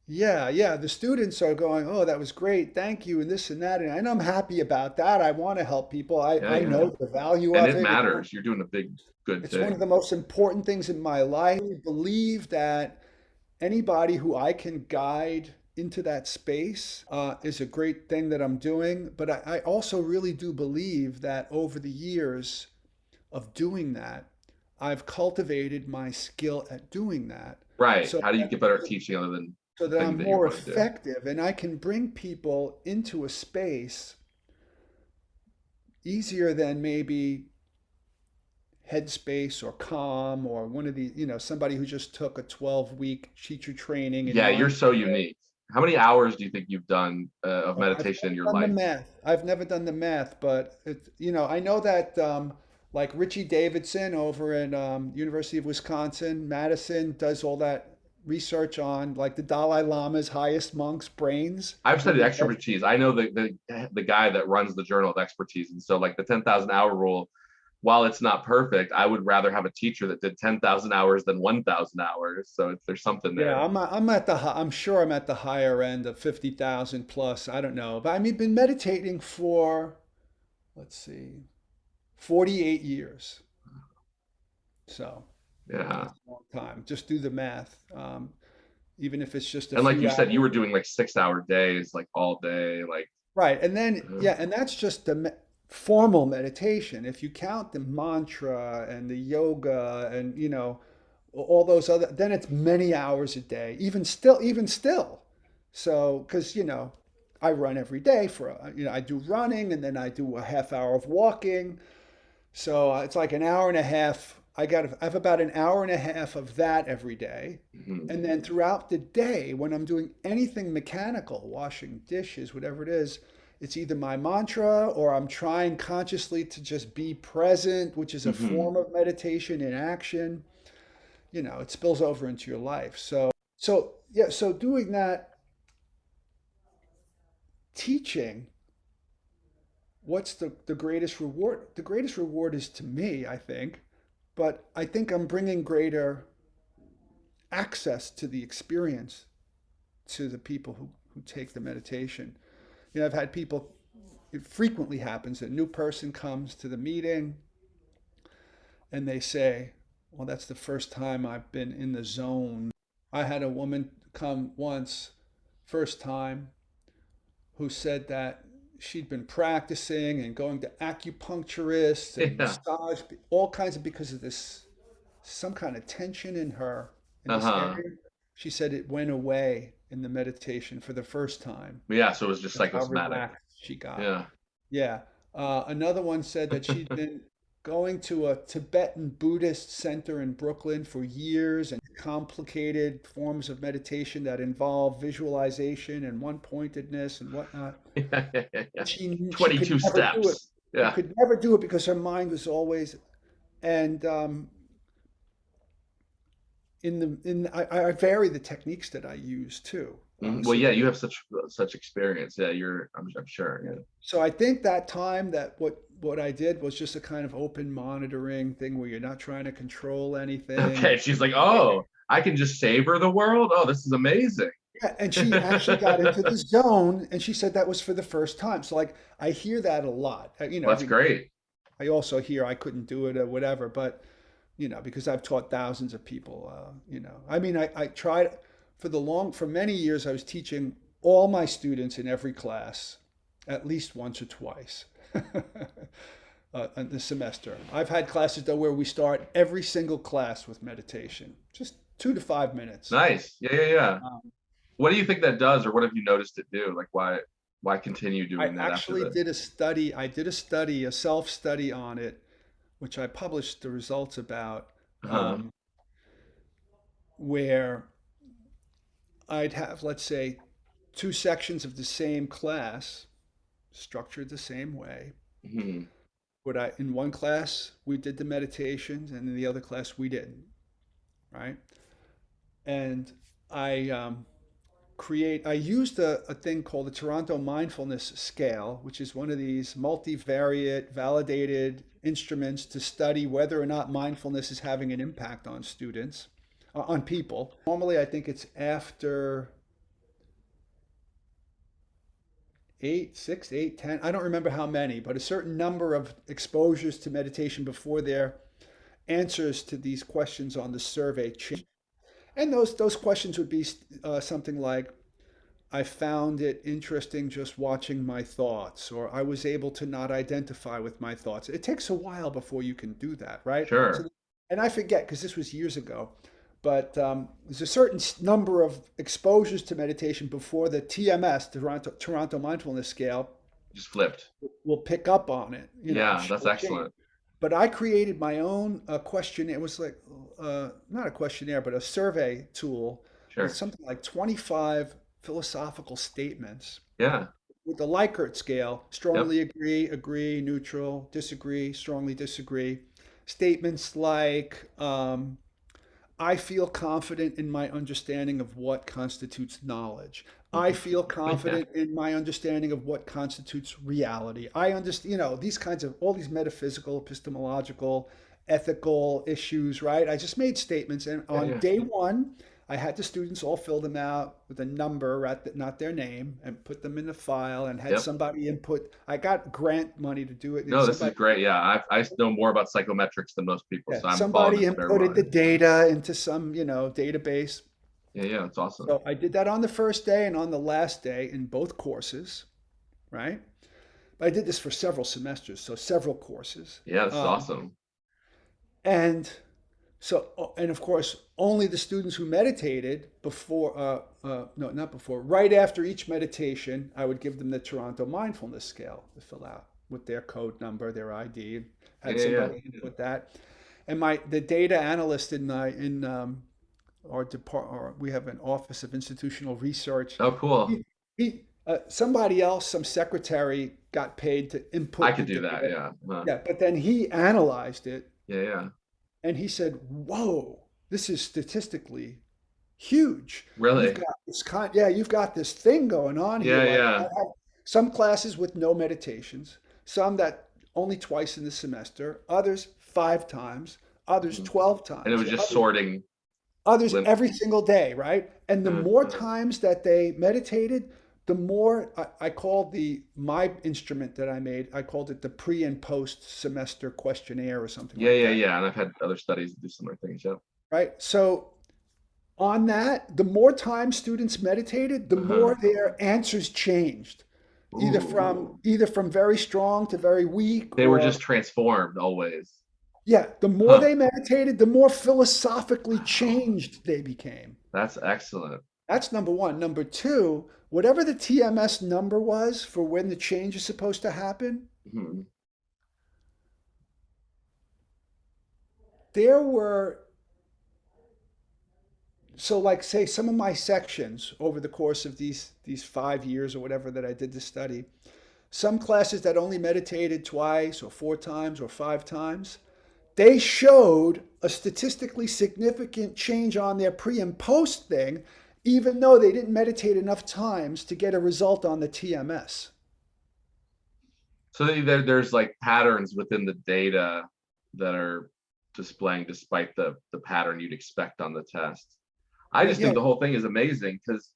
Yeah. Yeah. The students are going, oh, that was great. Thank you. And this and that. And I'm happy about that. I want to help people. Yeah, I yeah. know the value And of it it. matters. You're doing a big, good It's one of thing. the most important things in my life. I believe that anybody who I can guide into that space is a great thing that I'm doing. But I also really do believe that over the years of doing that, I've cultivated my skill at doing that Right. so How do you that, get better at teaching other than so the that thing I'm that you more want to do? effective and I can bring people into a space easier than maybe Headspace or Calm or one of the, somebody who just took a 12-week teacher training in Yeah, you're mind. so unique. How many hours do you think you've done of I've meditation in never your done the life? math. I've never done the math, but I know that like Richie Davidson over at University of Wisconsin, Madison does all that research on like the Dalai Lama's highest monks' brains I've when studied they're expertise. I know the guy that runs the Journal of Expertise, and so like the 10,000 hour rule. While it's not perfect, I would rather have a teacher that did 10,000 hours than 1,000 hours. So there's something yeah, there. I'm sure I'm at the higher end of 50,000 plus. I don't know, but I mean, been meditating for let's see, 48 years. So Yeah. that's a long time. Just do the math. Even if it's just a And like few you said, you hours. were doing like 6 hour days, like all day. Like, Right. And then, uh, yeah, and that's just the formal meditation. If you count the mantra and the yoga and, all those other, then it's many hours a day, even still. So, because, I run every day I do running and then I do a half hour of walking. So it's like an hour and a half. I have about an hour and a half of that every day. mhm. And then throughout the day, when I'm doing anything mechanical, washing dishes, whatever it is, it's either my mantra or I'm trying consciously to just be present, which is a Mhm. form of meditation in action. It spills over into your life. So yeah, so doing that, teaching, what's the greatest reward? The greatest reward is to me, I think, but I think I'm bringing greater access to the experience to the people who take the meditation. I've had people, it frequently happens that a new person comes to the meeting and they say, well, that's the first time I've been in the zone. I had a woman come once, first time, who said that she'd been practicing and going to acupuncturists and Yeah. massage, all kinds of because of this, some kind of tension in her in this Uh-huh. area. She said it went away in the meditation for the first time. Yeah, so it was just That's how psychosomatic. relaxed she got. Yeah. Yeah. Another one said that she'd been going to a Tibetan Buddhist center in Brooklyn for years and complicated forms of meditation that involve visualization and one pointedness and whatnot. Yeah, yeah, yeah, yeah. And she could 22 never do it. steps. She Yeah. could never do it because her mind was always and I vary the techniques that I use too. Well, yeah, you have such experience. Yeah, I'm sure. Yeah. Yeah. So I think that time that what I did was just a kind of open monitoring thing where you're not trying to control anything. Okay, she's like, oh, I can just savor the world. Oh, this is amazing. Yeah, and she actually got into the zone, and she said that was for the first time. So like I hear that a lot. Well, that's great. I also hear I couldn't do it or whatever, but because I've taught thousands of people, I mean, I tried for many years, I was teaching all my students in every class at least once or twice in the semester. I've had classes though where we start every single class with meditation, just 2 to 5 minutes. Nice. Yeah, yeah, yeah. Um, What do you think that does, or what have you noticed it do? Like, why continue I doing that after actually the? did a study. I did a study, a self-study on it, which I published the results about, Uh-huh. where I'd have, let's say, two sections of the same class, structured the same way. Hmm. In one class we did the meditations, and in the other class we didn't, right? And I I used a thing called the Toronto Mindfulness Scale, which is one of these multivariate, validated instruments to study whether or not mindfulness is having an impact on students, on people. Normally, I think it's after 10. I don't remember how many, but a certain number of exposures to meditation before their answers to these questions on the survey change. And those questions would be something like, I found it interesting just watching my thoughts, or I was able to not identify with my thoughts. It takes a while before you can do that, right? So, Sure. and I forget because this was years ago, but there's a certain number of exposures to meditation before the TMS, Toronto Mindfulness Scale, Just flipped. will pick up on it. Yeah, that's Will change. excellent. But I created my own questionnaire. It was like not a questionnaire, but a survey tool with Sure. something like 25 philosophical statements Yeah. with the Likert scale: Yep. strongly agree, agree, neutral, disagree, strongly disagree. Statements like, I feel confident in my understanding of what constitutes knowledge. I feel Yeah. confident in my understanding of what constitutes reality. I understand, these kinds of all these metaphysical, epistemological, ethical issues, right? I just made statements, and Yeah. on Yeah. day one, I had the students all fill them out with a number, not their name, and put them in the file, and had Yep. somebody input. I got grant money to do it, and No, this is somebody great. Yeah, I know more about psychometrics than most people, yeah, so I'm following somebody this very inputted well. the data into some, database. Yeah, yeah, it's awesome. So I did that on the first day and on the last day in both courses, right? But I did this for several semesters, so several courses. Yeah, this is Um, awesome. and and of course, only the students who meditated before, no, not before, right after each meditation, I would give them the Toronto Mindfulness Scale to fill out with their code number, their ID, Yeah, had yeah, yeah. somebody input that. And the data analyst in our department, or we have an Office of Institutional Research. Oh, cool. Somebody else, some secretary, got paid to I input the could do that. data. Yeah. Yeah, but then he analyzed it, Yeah, yeah. and he said, "Whoa, this is statistically huge. You've Really? got yeah, you've got this thing going on here. Yeah, Like I yeah. have some classes with no meditations, some that only twice in the semester, others 5 times, others Mhm. 12 And it times, was just sorting. others Lim- every single day, right? And the uh, more uh, times that they meditated, the more I called my instrument that I made, I called it the pre and post semester questionnaire or something yeah, like yeah, that, yeah. And I've had other studies that do similar things. Yep. right? So on that, the more time students meditated, the Uh-huh. more their answers changed, Ooh. either from very strong to very weak, They were or just transformed always. yeah, the more Huh. they meditated, the more philosophically Wow. changed they became. That's excellent. That's number one. Number two, whatever the TMS number was for when the change is supposed to happen, Mhm. there were, so like say some of my sections over the course of these 5 years or whatever that I did the study, some classes that only meditated twice or four times or five times, they showed a statistically significant change on their pre and post thing, even though they didn't meditate enough times to get a result on the TMS. So there's like patterns within the data that are displaying despite the pattern you'd expect on the test. I Yeah, just yeah, think the whole thing is amazing because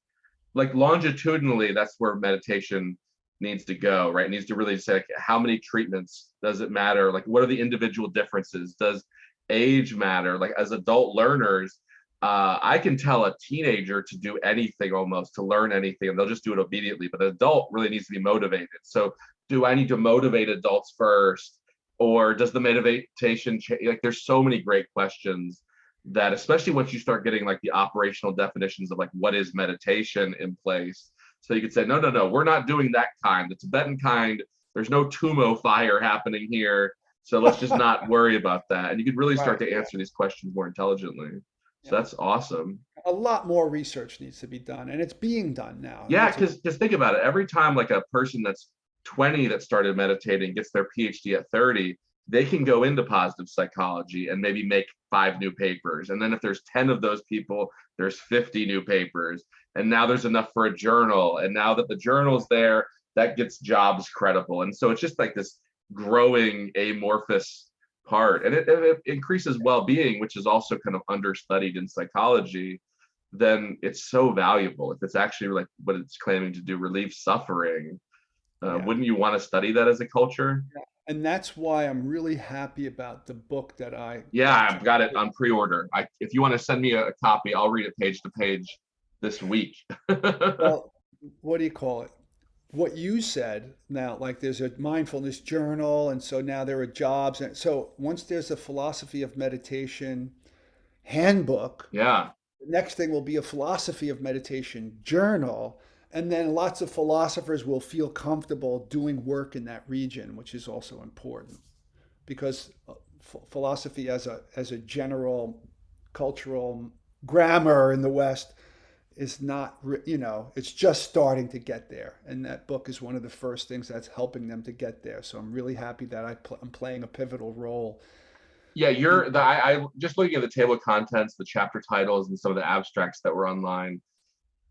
like longitudinally, that's where meditation needs to go, right? It needs to really say like, how many treatments does it matter? Like what are the individual differences? Does age matter? Like as adult learners, I can tell a teenager to do anything almost, to learn anything, and they'll just do it immediately. But an adult really needs to be motivated. So do I need to motivate adults first? Or does the meditation change? Like there's so many great questions that, especially once you start getting like the operational definitions of like what is meditation in place. So you could say, no, no, no, we're not doing that kind, the Tibetan kind. There's no Tumo fire happening here. So let's just not worry about that. And you could really right. start to Yeah, answer these questions more intelligently. So yeah. that's awesome. A lot more research needs to be done, and it's being done now. And Yeah, that's a because think about it. Every time like a person that's 20 that started meditating gets their PhD at 30, they can go into positive psychology and maybe make 5 new papers. And then if there's 10 of those people, there's 50 new papers. And now there's enough for a journal. And now that the journal's there, that gets jobs credible. And so it's just like this growing amorphous part. And it increases well-being, which is also kind of understudied in psychology. Then it's so valuable if it's actually like what it's claiming to do, relieve suffering. yeah. Wouldn't you want to study that as a culture? And that's why I'm really happy about the book that I Yeah, got I've got it to. on pre-order. If you want to send me a copy, I'll read it page to page this week. Well, what do you call it? What you said now, like there's a mindfulness journal, and so now there are jobs. And so once there's a philosophy of meditation handbook, Yeah, the next thing will be a philosophy of meditation journal. And then lots of philosophers will feel comfortable doing work in that region, which is also important because philosophy as a general cultural grammar in the West is not, it's just starting to get there. And that book is one of the first things that's helping them to get there. So I'm really happy that I'm playing a pivotal role yeah. in You're the I just looking at the table of contents, the chapter titles, and some of the abstracts that were online.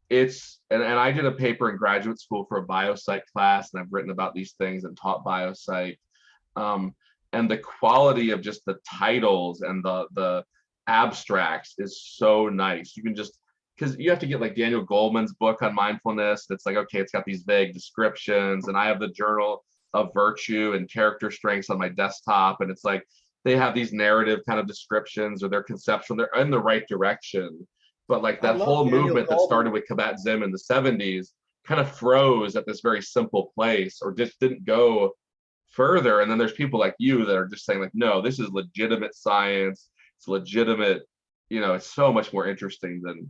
It's and I did a paper in graduate school for a biopsych class, and I've written about these things and taught biopsych. um, and the quality of just the titles and the abstracts is so nice. You can just because you have to get like Daniel Goleman's book on mindfulness. That's like okay, it's got these vague descriptions, and I have the Journal of Virtue and Character Strengths on my desktop, and it's like they have these narrative kind of descriptions or they're conceptual. They're in the right direction, but like I that love whole Daniel movement that started Goldman. with Kabat Zinn in the 70s kind of froze at this very simple place or just didn't go further. And then there's people like you that are just saying like, no, this is legitimate science. It's legitimate. It's so much more interesting than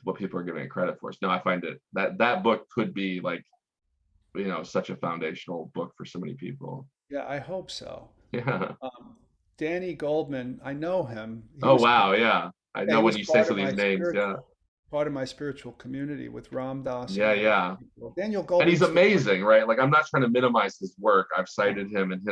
what people are giving it credit for. So no, I find it that book could be like, such a foundational book for so many people. Yeah, I hope so. Yeah. Um, Danny Goldman, I know him. Oh wow. Yeah. I Yeah, know he when was you say some of these names. Yeah. part of my spiritual community with Ram Dass and Yeah. many other Yeah. people. Daniel And he's Goldman's the one. amazing, right? Like I'm not trying to minimize his work. I've cited him and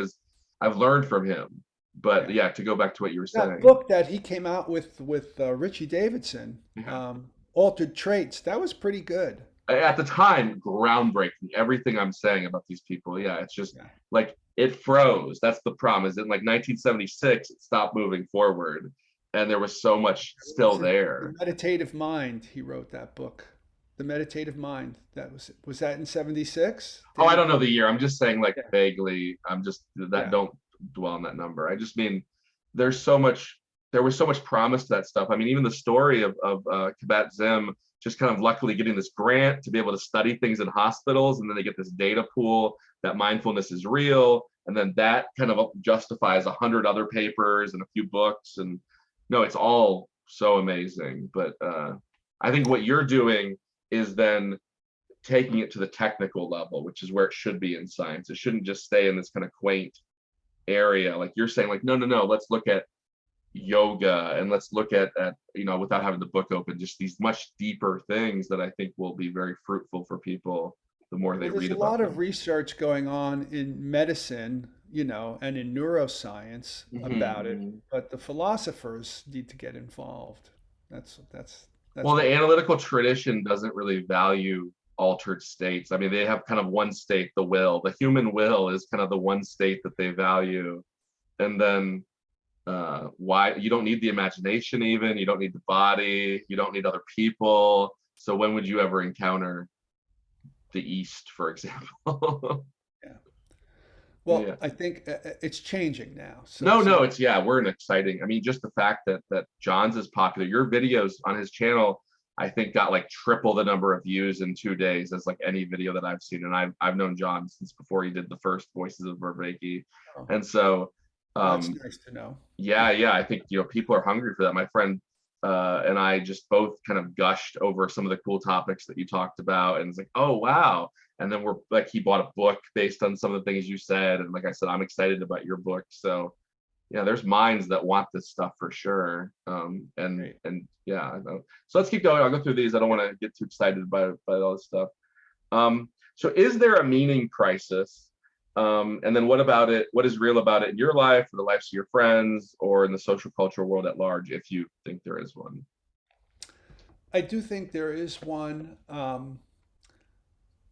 I've learned from him. But Yeah. yeah, to go back to what you were That saying. book that he came out with Richie Davidson, Yeah. Altered Traits, that was pretty good. At the time, groundbreaking. Everything I'm saying about these people, yeah, it's just Yeah. like it froze. That's the problem. Is in like 1976, it stopped moving forward, and there was so much What still was it? The there. Meditative Mind, he wrote that book. The Meditative Mind. Was that in 76? Oh, I Daniel don't know the Goldman? year. I'm just saying like Yeah. vaguely. I'm just that Yeah. don't dwell on that number. I just mean there's so much. There was so much promise to that stuff. I mean, even the story of Kabat Zinn just kind of luckily getting this grant to be able to study things in hospitals, and then they get this data pool that mindfulness is real, and then that kind of justifies 100 other papers and a few books. And no, it's all so amazing. But I think what you're doing is then taking it to the technical level, which is where it should be in science. It shouldn't just stay in this kind of quaint area. Like you're saying, like, no, no, no, let's look at yoga and let's look at without having the book open, just these much deeper things that I think will be very fruitful for people the more they Well, there's read a about lot of them. research going on in medicine, and in neuroscience about it, Hmm. but the philosophers need to get involved. That's Well, the what. analytical tradition doesn't really value altered states. I mean, they have kind of one state, the will. The human will is kind of the one state that they value. And then why you don't need the imagination, even you don't need the body, you don't need other people. So when would you ever encounter the East, for example? Yeah. Yeah. Well, I think it's changing now. So No, so no, it's yeah, we're an exciting. I mean, just the fact that John's is popular. Your videos on his channel, I think, got like triple the number of views in 2 days as like any video that I've seen. And I've known John since before he did the first Voices of Vervaeke, oh, and so well, that's um, nice to know. yeah, yeah, I think people are hungry for that. My friend and I just both kind of gushed over some of the cool topics that you talked about, and it's like, oh wow. And then we're like, he bought a book based on some of the things you said, and like I said, I'm excited about your book. So yeah, there's minds that want this stuff for sure. Great. And yeah, I know. So let's keep going. I'll go through these. I don't want to get too excited by all this stuff. So is there a meaning crisis? And then what about it? What is real about it in your life, or the lives of your friends, or in the social cultural world at large, if you think there is one? I do think there is one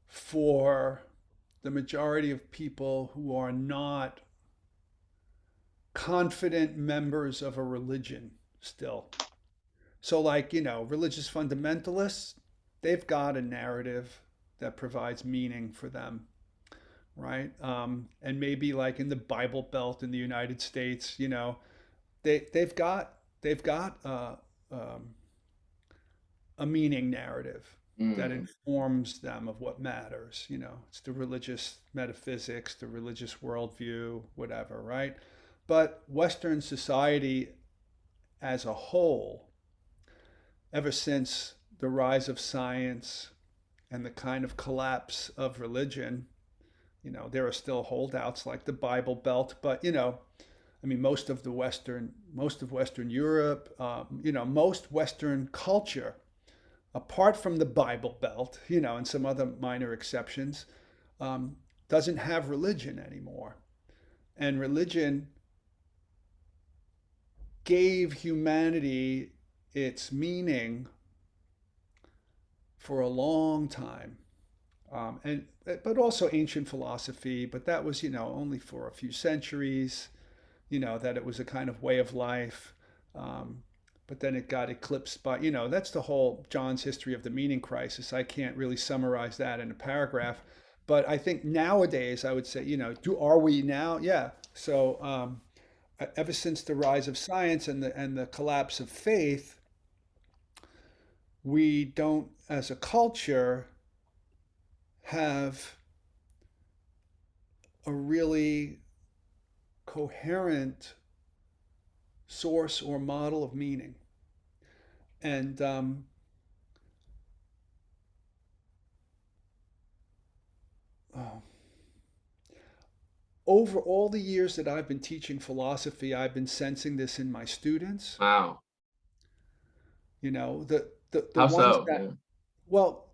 for the majority of people who are not confident members of a religion still. So, like, religious fundamentalists, they've got a narrative that provides meaning for them, right? And maybe like in the Bible Belt in the United States, they've got um, a meaning narrative that Mm, informs them of what matters. It's the religious metaphysics, the religious worldview, whatever, right? But Western society as a whole, ever since the rise of science and the kind of collapse of religion, there are still holdouts like the Bible Belt, but I mean, most of Western Europe, most Western culture, apart from the Bible Belt, and some other minor exceptions, um, doesn't have religion anymore. And religion gave humanity its meaning for a long time. And but also ancient philosophy, but that was only for a few centuries. That it was a kind of way of life. Um, but then it got eclipsed by that's the whole John's history of the meaning crisis. I can't really summarize that in a paragraph, but I think nowadays I would say do are we now? Yeah. So ever since the rise of science and the collapse of faith, we don't, as a culture, have a really coherent source or model of meaning. And oh, over all the years that I've been teaching philosophy, I've been sensing this in my students. wow. The How ones so? that, Yeah. well,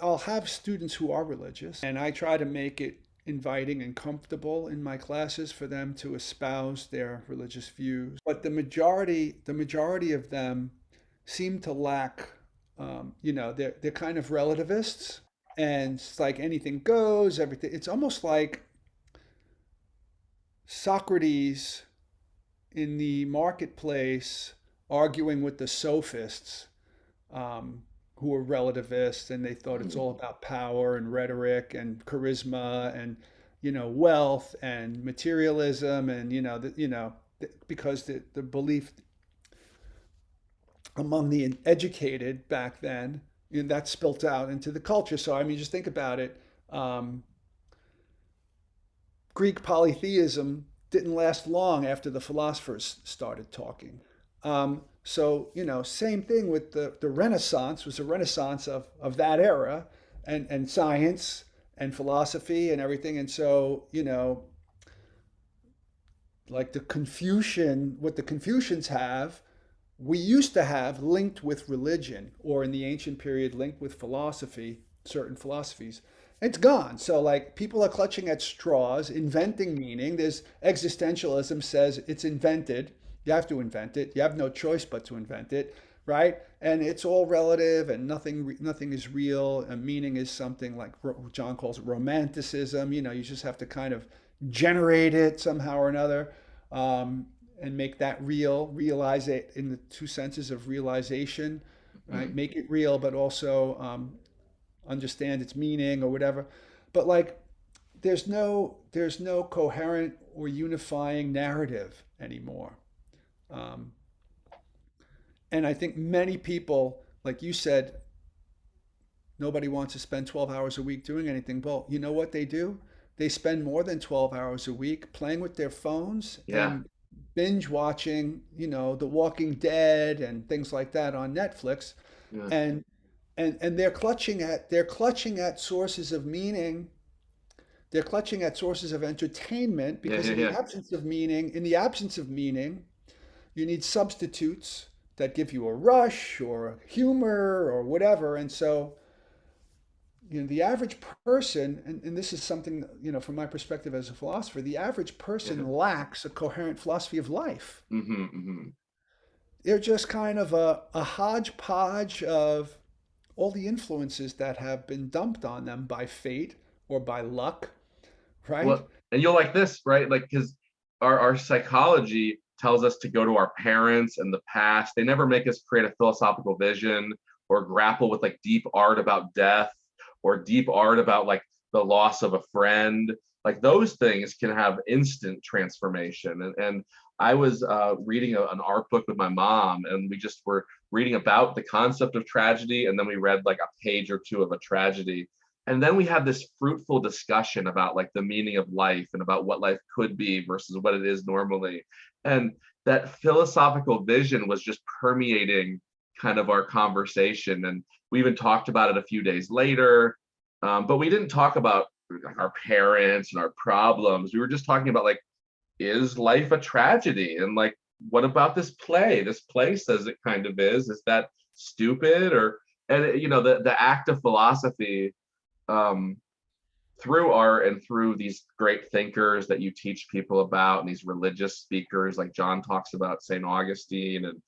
I'll have students who are religious, and I try to make it inviting and comfortable in my classes for them to espouse their religious views. But the majority of them seem to lack, they're kind of relativists, and it's like anything goes, everything. It's almost like Socrates in the marketplace arguing with the sophists, who were relativists, and they thought it's all Mm, about power and rhetoric and charisma and wealth and materialism, and because the belief among the educated back then, that spilt out into the culture. So I mean, just think about it. Um, Greek polytheism didn't last long after the philosophers started talking. So, same thing with the Renaissance was a renaissance of that era and science and philosophy and everything. And so, like what the Confucians have, we used to have linked with religion, or in the ancient period, linked with philosophy, certain philosophies. It's gone. So, like, people are clutching at straws, inventing meaning. There's existentialism says it's invented. You have to invent it. You have no choice but to invent it, right? And it's all relative, and nothing is real. And meaning is something like John calls it romanticism. You just have to kind of generate it somehow or another. And make that real, realize it in the two senses of realization, right? Mhm. Make it real, but also understand its meaning or whatever. But like, there's no coherent or unifying narrative anymore. Um, and I think many people, like you said, nobody wants to spend 12 hours a week doing anything. Well, you know what they do? They spend more than 12 hours a week playing with their phones Yeah. and binge watching, The Walking Dead and things like that on Netflix. Yeah. And and they're clutching at sources of meaning. They're clutching at sources of entertainment Yeah. because Yeah. Yeah. in the absence of meaning, you need substitutes that give you a rush or humor or whatever. And so, the average person, and this is something, from my perspective as a philosopher, the average Yeah. person lacks a coherent philosophy of life. Hmm. Hmm. They're just kind of a hodgepodge of all the influences that have been dumped on them by fate or by luck, right? Well, and you'll like this, right? Like, because our psychology tells us to go to our parents and the past. They never make us create a philosophical vision or grapple with like deep art about death or deep art about like the loss of a friend. Like those things can have instant transformation. And I was reading an art book with my mom, and we just were reading about the concept of tragedy, and then we read like a page or two of a tragedy, and then we had this fruitful discussion about like the meaning of life and about what life could be versus what it is normally. And that philosophical vision was just permeating kind of our conversation, and we even talked about it a few days later. But we didn't talk about like our parents and our problems. We were just talking about like, is life a tragedy? And like, what about this play? This play says it kind of is. Is that stupid? Or, and the act of philosophy, um, through art and through these great thinkers that you teach people about, and these religious speakers like John talks about St. Augustine, and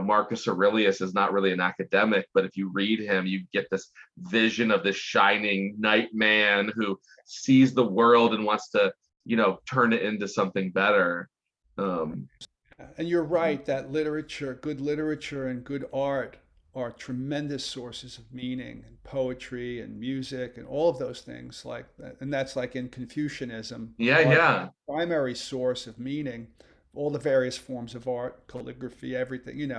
Marcus Aurelius is not really an academic, but if you read him, you get this vision of this shining knight man who sees the world and wants to turn it into something better. um, And you're right that good literature and good art are tremendous sources of meaning, and poetry and music and all of those things like that. And that's like in Confucianism, yeah, art is yeah. the primary source of meaning, all the various forms of art, calligraphy, everything.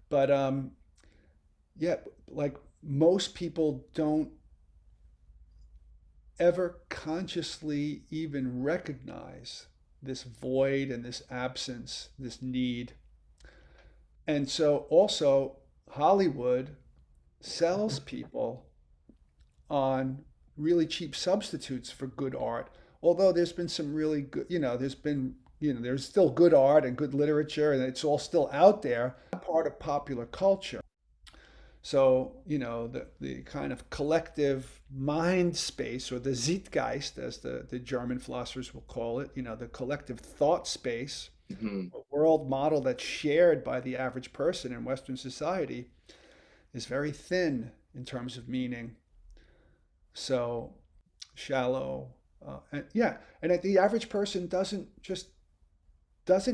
But yeah, like most people don't ever consciously even recognize this void and this absence, this need. And so also Hollywood sells people on really cheap substitutes for good art. Although there's been some really good, there's still good art and good literature, and it's all still out there, part of popular culture. So, the kind of collective mind space, or the Zeitgeist, as the German philosophers will call it, the collective thought space, Mhm. a world model that's shared by the average person in Western society, is very thin in terms of meaning. So shallow. And yeah, and the average person doesn't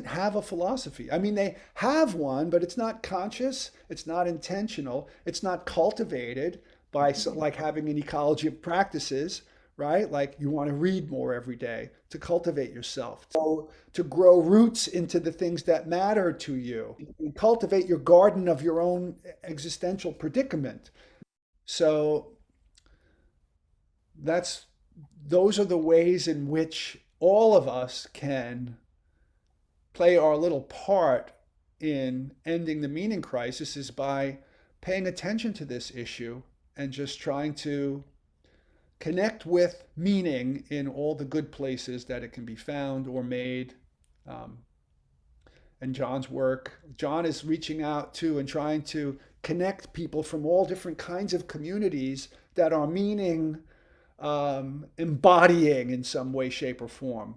have a philosophy. I mean, they have one, but it's not conscious, it's not intentional, it's not cultivated by Mhm. like having an ecology of practices, right? Like you want to read more every day to cultivate yourself, to grow roots into the things that matter to you, cultivate your garden of your own existential predicament. So that's those are the ways in which all of us can play our little part in ending the meaning crisis is by paying attention to this issue and just trying to connect with meaning in all the good places that it can be found or made. Um, and John's work, John is reaching out to and trying to connect people from all different kinds of communities that are meaning embodying in some way, shape, or form.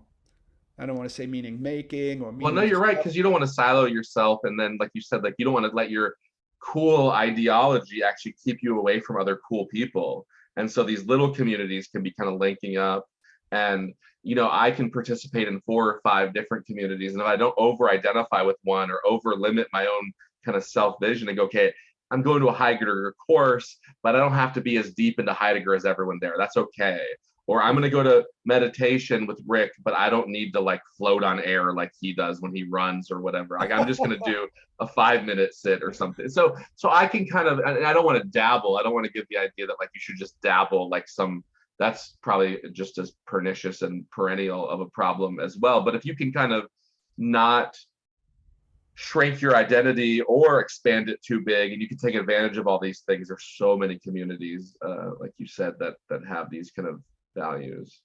I don't want to say meaning making or Well, no, meaning you're right, discovery. because you don't want to silo yourself, and then, like you said, like you don't want to let your cool ideology actually keep you away from other cool people. And so these little communities can be kind of linking up, and I can participate in 4 or 5 different communities, and if I don't over-identify with one or over-limit my own kind of self-vision and go, okay, I'm going to a Heidegger course, but I don't have to be as deep into Heidegger as everyone there. That's okay. Or I'm going to go to meditation with Rick, but I don't need to like float on air like he does when he runs or whatever. Like I'm just going to do a 5-minute sit or something. So I can kind of, and I don't want to dabble. I don't want to give the idea that like you should just dabble like some, that's probably just as pernicious and perennial of a problem as well. But if you can kind of not shrink your identity or expand it too big, and you can take advantage of all these things, there's so many communities, like you said, that have these kind of values.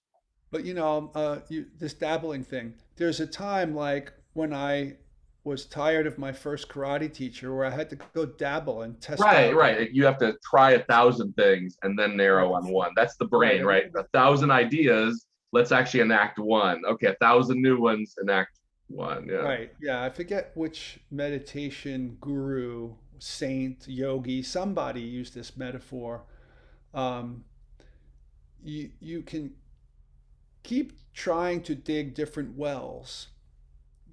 But this dabbling thing, there's a time like when I was tired of my first karate teacher where I had to go dabble and test Right, out. right. You have to try 1,000 things and then Right, narrow on one. That's the right, brain, right? 1,000 ideas. Let's actually enact one. Okay, 1,000 new ones. Enact one. Yeah. right. Yeah, I forget which meditation guru, saint, yogi, somebody used this metaphor. Um, you can keep trying to dig different wells,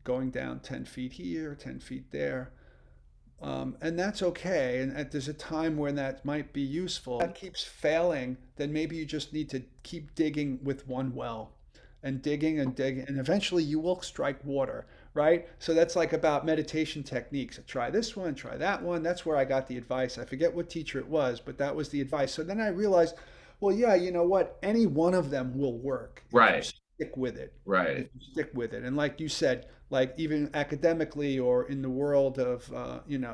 going down 10 feet here, 10 feet there. And that's okay. And there's a time when that might be useful. If that keeps failing, then maybe you just need to keep digging with one well and digging and digging. And eventually you will strike water, right? So that's like about meditation techniques. Try this one, try that one. That's where I got the advice. I forget what teacher it was, but that was the advice. So then I realized, well, yeah, you know what? Any one of them will work if you Right, stick with it. right. If you stick with it. And like you said, like even academically or in the world of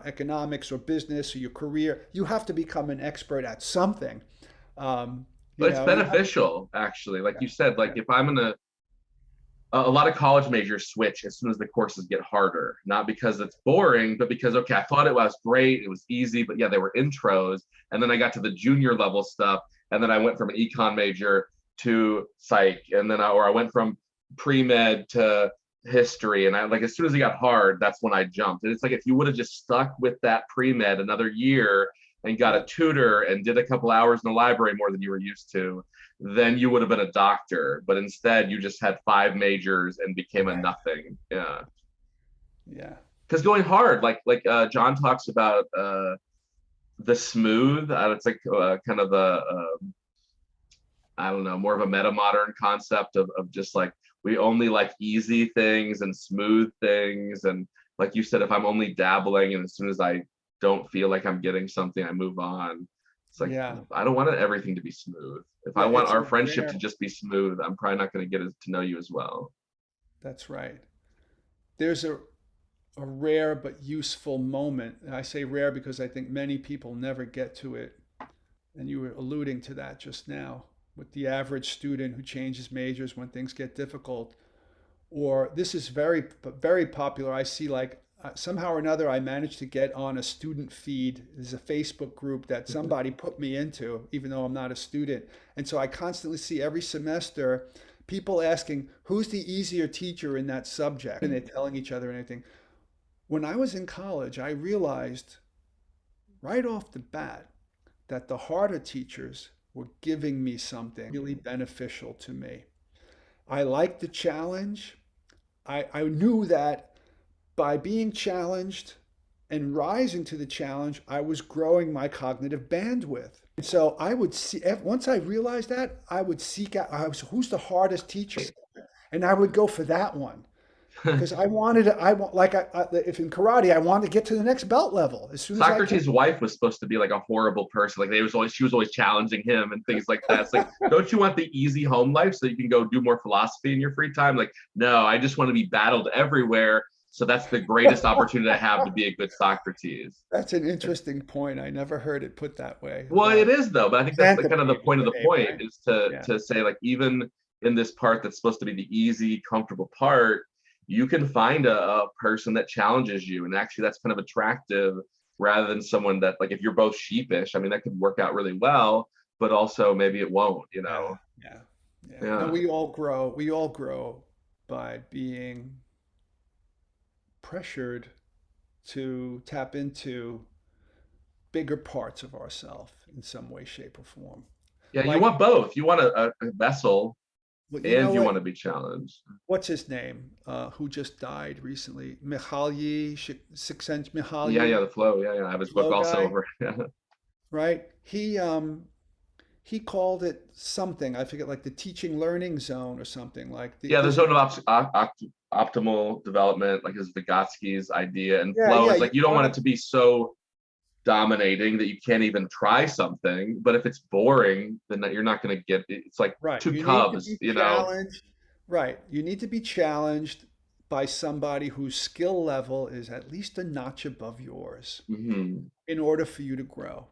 economics or business or your career, you have to become an expert at something. Um, But it's you have beneficial, actually. Like yeah, you said, like yeah, if I'm gonna, a lot of college majors switch as soon as the courses get harder, not because it's boring, but because, okay, I thought it was great, it was easy, but yeah, they were intros. And then I got to the junior level stuff. And then I went from an econ major to psych. And then I went from pre-med to history. And I like, as soon as it got hard, that's when I jumped. And it's like, if you would have just stuck with that pre-med another year and got yeah, a tutor and did a couple hours in the library more than you were used to, then you would have been a doctor. But instead, you just had 5 majors and became a right, nothing. Yeah, yeah, because going hard, like John talks about the smooth. It's like kind of a I don't know, more of a meta modern concept of just like we only like easy things and smooth things. And like you said, if I'm only dabbling and as soon as I don't feel like I'm getting something, I move on. It's like yeah, I don't want everything to be smooth. If I yeah. want It's our a friendship to rare. just be smooth, I'm probably not going to get to know you as well. That's right. There's a rare but useful moment. And I say rare because I think many people never get to it. And you were alluding to that just now with the average student who changes majors when things get difficult. Or this is very popular. I see like somehow or another I managed to get on a student feed. There's a Facebook group that somebody put me into, even though I'm not a student. And so I constantly see every semester people asking, who's the easier teacher in that subject? And they're telling each other anything. When I was in college, I realized right off the bat that the harder teachers were giving me something really beneficial to me. I liked the challenge. I knew that by being challenged and rising to the challenge, I was growing my cognitive bandwidth. And so I would see, once I realized that, I would seek out, who's the hardest teacher? And I would go for that one. Because I wanted to, I want like if in karate, I wanted to get to the next belt level as soon as I can. Socrates' wife was supposed to be like a horrible person. Like she was always challenging him and things like that. It's like, don't you want the easy home life so you can go do more philosophy in your free time? Like, no, I just want to be battled everywhere. So that's the greatest opportunity I have to be a good Socrates. That's an interesting point. I never heard it put that way. Well, it About is though, but I think that's the kind of the Xanthipede is point of the the name, point right? is to Yeah. say like even in this part that's supposed to be the easy, comfortable part, you can find a person that challenges you, and actually that's kind of attractive rather than someone that like if you're both sheepish. I mean, that could work out really well, but also maybe it won't. You Yeah. know? Yeah. Yeah. No, Yeah. we all grow. We all grow by being pressured to tap into bigger parts of ourselves in some way, shape, or form. Yeah, you Like, want both. You want a vessel, well, you know and you what? want to be challenged. What's his name? Who just died recently? Mihaly, Yeah, yeah, Mihaly, the flow. Yeah, yeah. I have his book flow also guy, over. Yeah, right? He called it something. I forget, like the teaching learning zone or something. Like yeah. The there's zone of optimal development, like is Vygotsky's idea, and yeah, flow yeah. is You like you don't want it want to be so dominating that you can't even try something. But if it's boring, then you're not going to get. It's like right. two You need to cubs, be you know. challenged. Right. You need to be challenged by somebody whose skill level is at least a notch above yours Hmm. in order for you to grow.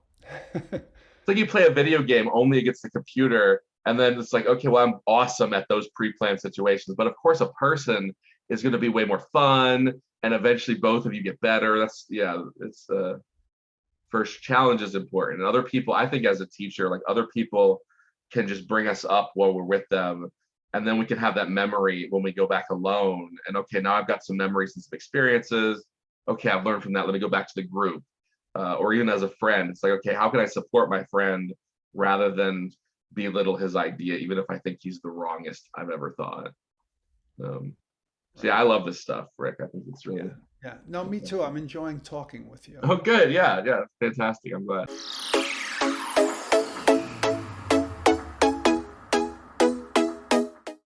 It's like you play a video game only against the computer, and then it's like, okay, well, I'm awesome at those pre-planned situations. But of course, a person is going to be way more fun, and eventually both of you get better. That's yeah, it's first challenge is important. And other people, I think, as a teacher, like other people can just bring us up while we're with them, and then we can have that memory when we go back alone. And okay, now I've got some memories and some experiences. Okay, I've learned from that. Let me go back to the group, or even as a friend. It's like, okay, how can I support my friend rather than belittle his idea, even if I think he's the wrongest I've ever thought. So yeah, Right. I love this stuff, Rick. I think it's Yeah. really Yeah. No, me too. fantastic. I'm enjoying talking with you. Oh, good. Yeah, yeah, fantastic. I'm glad.